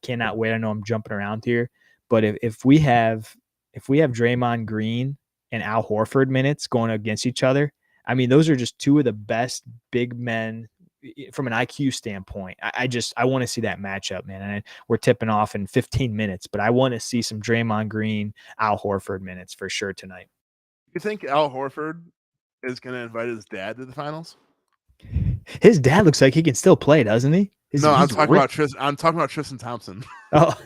cannot wait. I know I'm jumping around here, But if we have Draymond Green and Al Horford minutes going against each other, I mean, those are just two of the best big men from an IQ standpoint. I want to see that matchup, man. And we're tipping off in 15 minutes, but I want to see some Draymond Green, Al Horford minutes for sure tonight. You think Al Horford is going to invite his dad to the finals? His dad looks like he can still play, doesn't he? No, I'm talking about Tristan Thompson. Oh,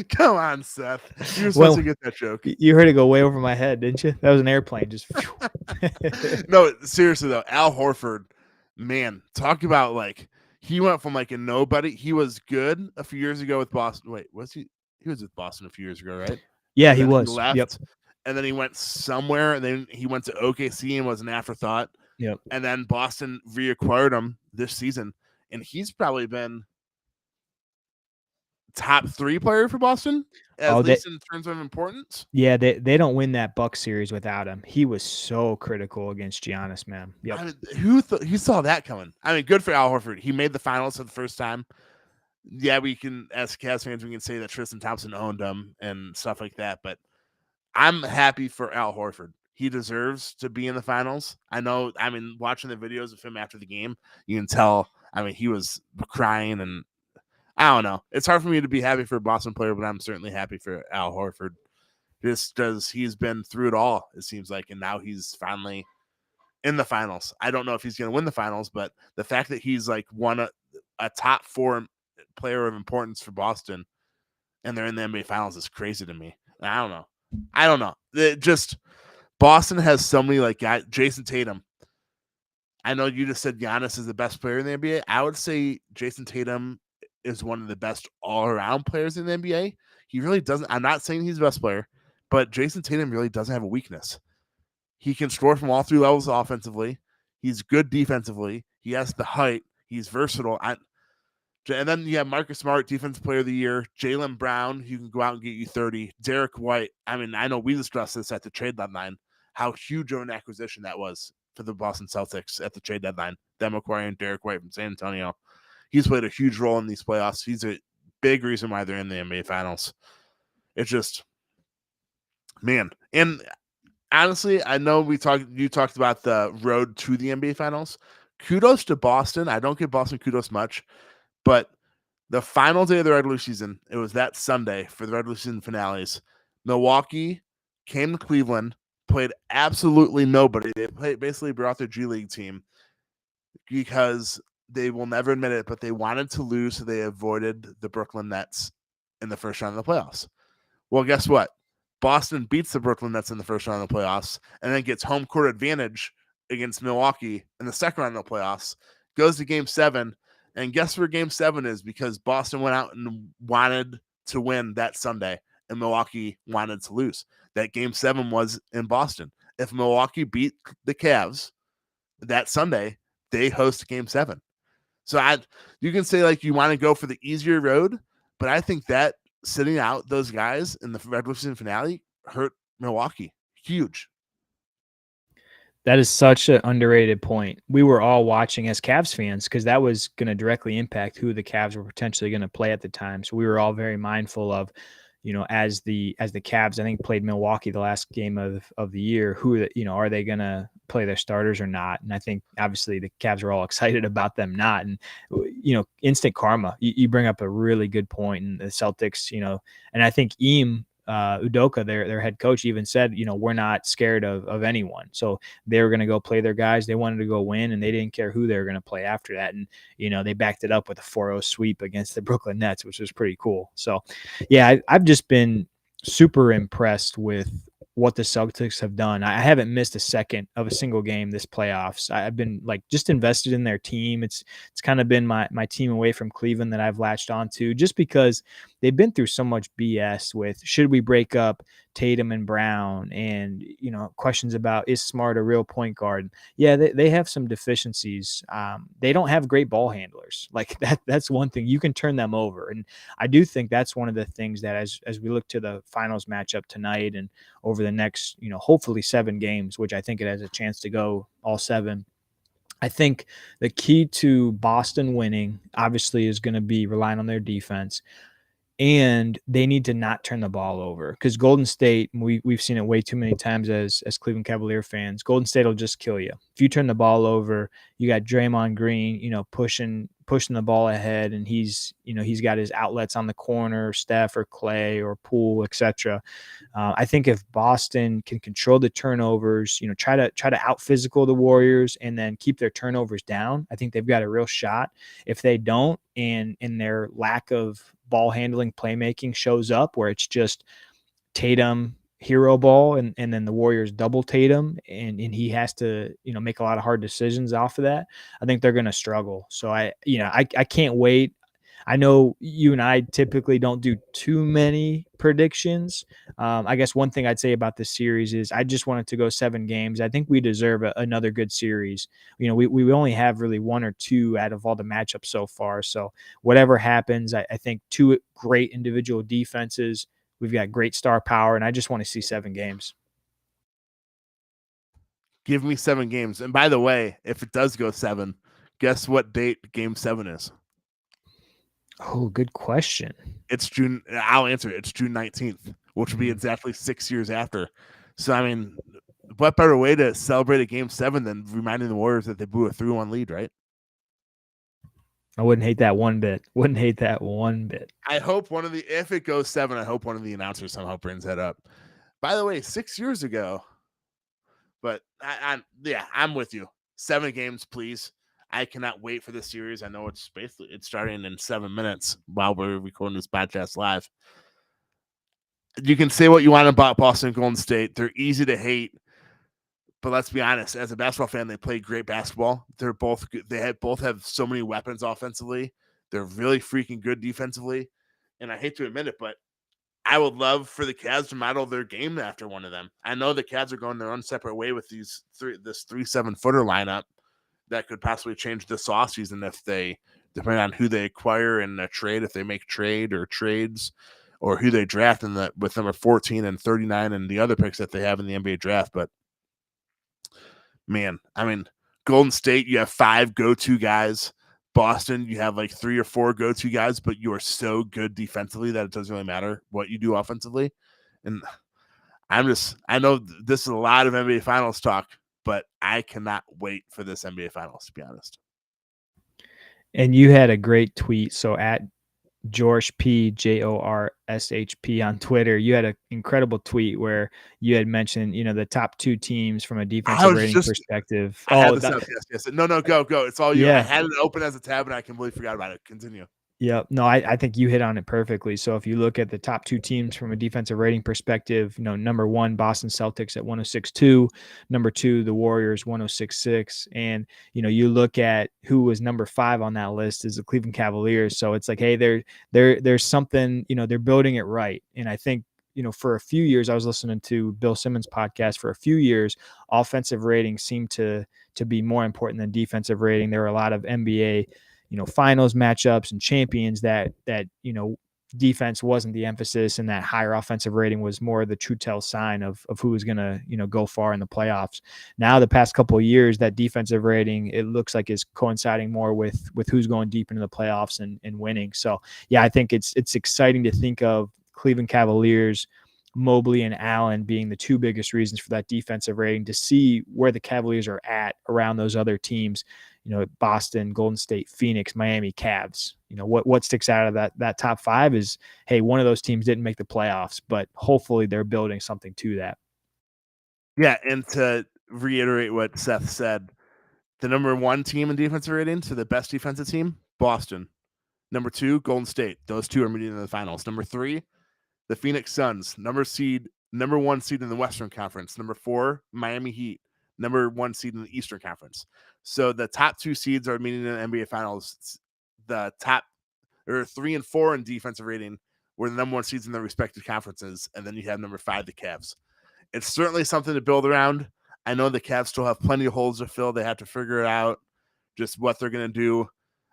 come on, Seth. You were supposed to get that joke. You heard it go way over my head, didn't you? That was an airplane. Just no, seriously though, Al Horford, man, talk about like he went from like a nobody. He was good a few years ago with Boston. Wait, was he? He was with Boston a few years ago, right? Yeah, he was. He left, yep. And then he went somewhere, and then he went to OKC and was an afterthought. Yep. And then Boston reacquired him this season, and he's probably been top 3 player for Boston, at least in terms of importance. Yeah, they don't win that Bucks series without him. He was so critical against Giannis, man. Yep. I mean, who saw that coming? I mean, good for Al Horford. He made the finals for the first time. Yeah, we can, as Cavs fans, we can say that Tristan Thompson owned him and stuff like that, but I'm happy for Al Horford. He deserves to be in the finals. I know, I mean, watching the videos of him after the game, you can tell, I mean, he was crying, and I don't know. It's hard for me to be happy for a Boston player, but I'm certainly happy for Al Horford. Just because he's been through it all, it seems like, and now he's finally in the finals. I don't know if he's going to win the finals, but the fact that he's like won a top 4 player of importance for Boston and they're in the NBA finals is crazy to me. I don't know. It just, Boston has so many like guys. Jason Tatum. I know you just said Giannis is the best player in the NBA. I would say Jason Tatum is one of the best all-around players in the NBA. He really doesn't. I'm not saying he's the best player, but Jason Tatum really doesn't have a weakness. He can score from all 3 levels offensively. He's good defensively. He has the height. He's versatile. And then you have Marcus Smart, Defensive Player of the Year. Jaylen Brown, who can go out and get you 30. Derek White. I mean, I know we discussed this at the trade deadline, how huge of an acquisition that was for the Boston Celtics at the trade deadline. Them acquiring Derek White from San Antonio. He's played a huge role in these playoffs. He's a big reason why they're in the NBA Finals. It's just, man. And honestly, I know you talked about the road to the NBA Finals. Kudos to Boston. I don't give Boston kudos much, but the final day of the regular season, it was that Sunday for the regular season finales. Milwaukee came to Cleveland, played absolutely nobody. They basically brought their G League team because they will never admit it, but they wanted to lose, so they avoided the Brooklyn Nets in the first round of the playoffs. Well, guess what? Boston beats the Brooklyn Nets in the first round of the playoffs and then gets home court advantage against Milwaukee in the second round of the playoffs, goes to Game 7, and guess where Game 7 is? Because Boston went out and wanted to win that Sunday, and Milwaukee wanted to lose. That Game 7 was in Boston. If Milwaukee beat the Cavs that Sunday, they host Game 7. So you can say like you want to go for the easier road, but I think that sitting out those guys in the regular season finale hurt Milwaukee. Huge. That is such an underrated point. We were all watching as Cavs fans because that was going to directly impact who the Cavs were potentially going to play at the time. So we were all very mindful of, as the Cavs, I think, played Milwaukee the last game of the year, who, are they going to play their starters or not? And I think obviously the Cavs were all excited about them not. And, instant karma, you bring up a really good point. And the Celtics, and I think Udoka, their head coach, even said, we're not scared of anyone. So they were going to go play their guys. They wanted to go win, and they didn't care who they were going to play after that. And, they backed it up with a 4-0 sweep against the Brooklyn Nets, which was pretty cool. So, yeah, I've just been super impressed with what the Celtics have done. I haven't missed a second of a single game this playoffs. I've been just invested in their team. It's kind of been my team away from Cleveland that I've latched onto just because they've been through so much BS with should we break up Tatum and Brown and, questions about is Smart a real point guard? Yeah, they have some deficiencies. They don't have great ball handlers. Like that's one thing. You can turn them over. And I do think that's one of the things that as we look to the finals matchup tonight and over the next, hopefully 7 games, which I think it has a chance to go all 7. I think the key to Boston winning obviously is going to be relying on their defense. and they need to not turn the ball over, because Golden State, we've seen it way too many times as Cleveland Cavalier fans. Golden State will just kill you if you turn the ball over. You got Draymond Green, pushing the ball ahead, and he's got his outlets on the corner, Steph or Clay or Poole, etc. I think if Boston can control the turnovers, try to out physical the Warriors and then keep their turnovers down, I think they've got a real shot. If they don't, and their lack of ball handling, playmaking shows up, where it's just Tatum hero ball and then the Warriors double Tatum and he has to make a lot of hard decisions off of that, I think they're going to struggle. So I can't wait. I know you and I typically don't do too many predictions. I guess one thing I'd say about this series is I just want it to go 7 games. I think we deserve another good series. We only have really 1 or 2 out of all the matchups so far. So whatever happens, I think 2 great individual defenses. We've got great star power, and I just want to see 7 games. Give me 7 games. And by the way, if it does go 7, guess what date game 7 is? Oh, good question. It's June. I'll answer it. It's June 19th, which will be exactly 6 years after. So, I mean, what better way to celebrate a game 7 than reminding the Warriors that they blew a 3-1 lead, right? I wouldn't hate that one bit. I hope if it goes 7, I hope one of the announcers somehow brings that up. By the way, 6 years ago, but I'm with you. 7 games, please. I cannot wait for this series. I know it's starting in 7 minutes while we're recording this podcast live. You can say what you want about Boston and Golden State. They're easy to hate, but let's be honest. As a basketball fan, they play great basketball. They're both good. Both have so many weapons offensively. They're really freaking good defensively. And I hate to admit it, but I would love for the Cavs to model their game after one of them. I know the Cavs are going their own separate way with this 3 7-footer lineup that could possibly change this offseason if they, depending on who they acquire in a trade, if they make trades, or who they draft with number 14 and 39 and the other picks that they have in the NBA draft. But man, I mean, Golden State, you have 5 go-to guys. Boston, you have like 3 or 4 go-to guys, but you are so good defensively that it doesn't really matter what you do offensively. And I know this is a lot of NBA Finals talk, but I cannot wait for this NBA Finals, to be honest. And you had a great tweet. So at Jorshp, JORSHP on Twitter, you had an incredible tweet where you had mentioned, the top 2 teams from a defensive rating perspective. I had this up. Yes. No, go. It's all you. Yeah. I had it open as a tab and I completely forgot about it. Continue. Yep. No, I think you hit on it perfectly. So if you look at the top 2 teams from a defensive rating perspective, number 1, Boston Celtics at 106.2, number 2, the Warriors 106.6. And, you look at who was number 5 on that list is the Cleveland Cavaliers. So it's like, hey, there's something, they're building it right. And I think, for a few years, I was listening to Bill Simmons' podcast. For a few years, offensive rating seemed to be more important than defensive rating. There were a lot of NBA finals matchups and champions that defense wasn't the emphasis, and that higher offensive rating was more the true tell sign of who was going to, go far in the playoffs. Now, the past couple of years, that defensive rating, it looks like is coinciding more with who's going deep into the playoffs and winning. So yeah, I think it's exciting to think of Cleveland Cavaliers, Mobley and Allen being the 2 biggest reasons for that defensive rating, to see where the Cavaliers are at around those other teams, Boston, Golden State, Phoenix, Miami, Cavs. What sticks out of that top 5 is, hey, one of those teams didn't make the playoffs, but hopefully they're building something to that. Yeah, and to reiterate what Seth said, the number 1 team in defensive rating, so the best defensive team, Boston. Number 2, Golden State. Those 2 are meeting in the finals. Number 3, the Phoenix Suns, number 1 seed in the Western Conference. Number 4, Miami Heat, number 1 seed in the Eastern Conference. So the top 2 seeds are meeting in the NBA Finals. The top 3 and 4 in defensive rating were the number 1 seeds in their respective conferences, and then you have number 5, the Cavs. It's certainly something to build around. I know the Cavs still have plenty of holes to fill. They have to figure it out, just what they're going to do.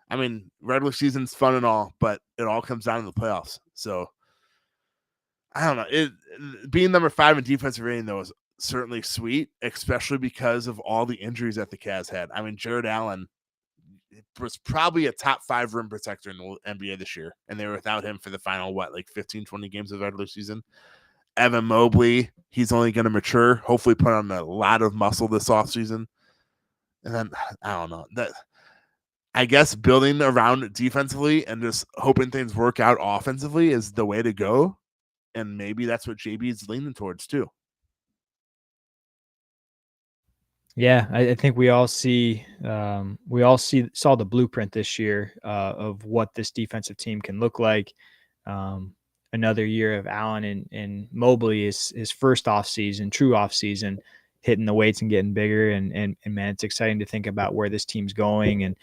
I mean, regular season's fun and all, but it all comes down to the playoffs. So I don't know. Being number 5 in defensive rating, though, is certainly sweet, especially because of all the injuries that the Cavs had. I mean, Jared Allen, was probably a top 5 rim protector in the NBA this year, and they were without him for the final 15, 20 games of the regular season. Evan Mobley, he's only going to mature, hopefully put on a lot of muscle this offseason. And then, I don't know, that I guess building around defensively and just hoping things work out offensively is the way to go. And maybe that's what JB is leaning towards too. Yeah, I think we all saw the blueprint this year of what this defensive team can look like. Another year of Allen and Mobley is his first true off season, hitting the weights and getting bigger. And man, it's exciting to think about where this team's going. And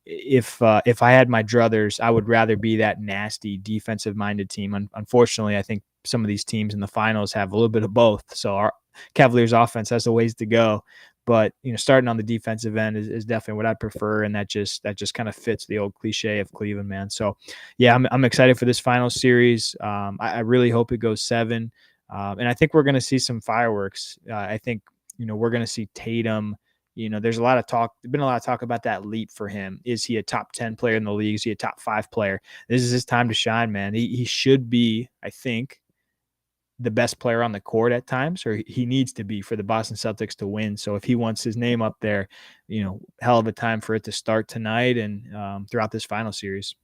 if I had my druthers, I would rather be that nasty defensive minded team. Unfortunately, I think some of these teams in the finals have a little bit of both. So our Cavaliers offense has a ways to go. But starting on the defensive end is definitely what I prefer, and that just kind of fits the old cliche of Cleveland, man. So, yeah, I'm excited for this final series. I really hope it goes 7, and I think we're going to see some fireworks. I think we're going to see Tatum. There's been a lot of talk about that leap for him. Is he a top 10 player in the league? Is he a top 5 player? This is his time to shine, man. He should be, I think, the best player on the court at times, or he needs to be for the Boston Celtics to win. So if he wants his name up there, hell of a time for it to start tonight and throughout this final series.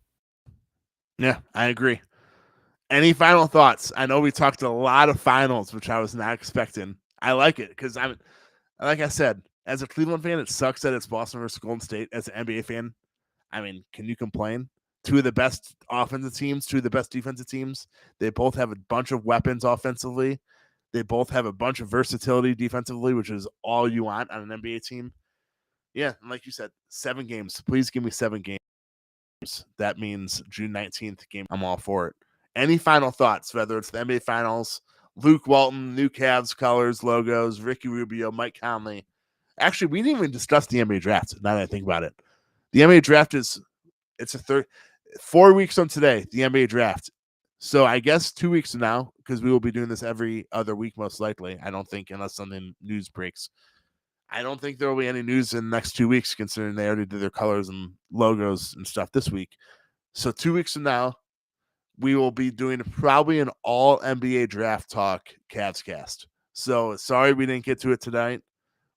Yeah, I agree. Any final thoughts? I know we talked a lot of finals, which I was not expecting. I like it because like I said, as a Cleveland fan, it sucks that it's Boston versus Golden State. As an NBA fan, can you complain? 2 of the best offensive teams, 2 of the best defensive teams. They both have a bunch of weapons offensively. They both have a bunch of versatility defensively, which is all you want on an NBA team. Yeah, and like you said, 7 games. Please give me 7 games. That means June 19th game. I'm all for it. Any final thoughts, whether it's the NBA Finals, Luke Walton, new Cavs colors, logos, Ricky Rubio, Mike Conley. Actually, we didn't even discuss the NBA draft, now that I think about it. The NBA draft it's a 4 weeks from today, the NBA draft. So I guess 2 weeks from now, because we will be doing this every other week, most likely. I don't think, unless something news breaks, I don't think there will be any news in the next 2 weeks, considering they already did their colors and logos and stuff this week. So 2 weeks from now, we will be doing probably an all NBA draft talk CavsCast. So sorry we didn't get to it tonight.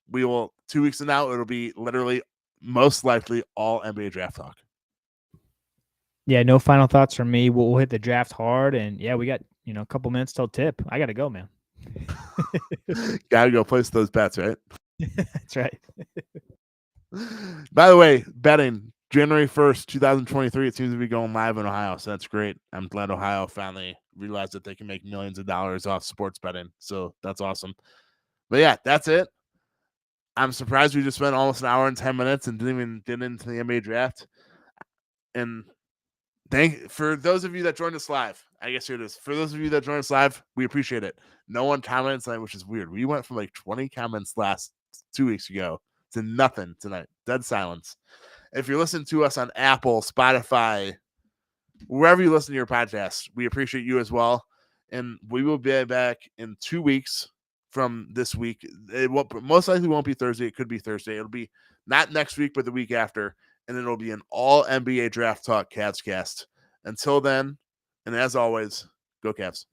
We will 2 weeks from now, it'll be literally most likely all NBA draft talk. Yeah, no final thoughts from me. We'll hit the draft hard, and yeah, we got a couple minutes till tip. I gotta go, man. Gotta go place those bets, right? That's right. By the way, betting January 1st, 2023. It seems to be going live in Ohio, so that's great. I'm glad Ohio finally realized that they can make millions of dollars off sports betting. So that's awesome. But yeah, that's it. I'm surprised we just spent almost an hour and 10 minutes and didn't even get into the NBA draft. And for those of you that joined us live, I guess here it is. For those of you that joined us live, we appreciate it. No one commented tonight, which is weird. We went from 20 comments last 2 weeks ago to nothing tonight. Dead silence. If you're listening to us on Apple, Spotify, wherever you listen to your podcast, we appreciate you as well. And we will be back in 2 weeks from this week. It most likely won't be Thursday. It could be Thursday. It'll be not next week, but the week after. And it'll be an all NBA draft talk CavsCast. Until then, and as always, go Cavs.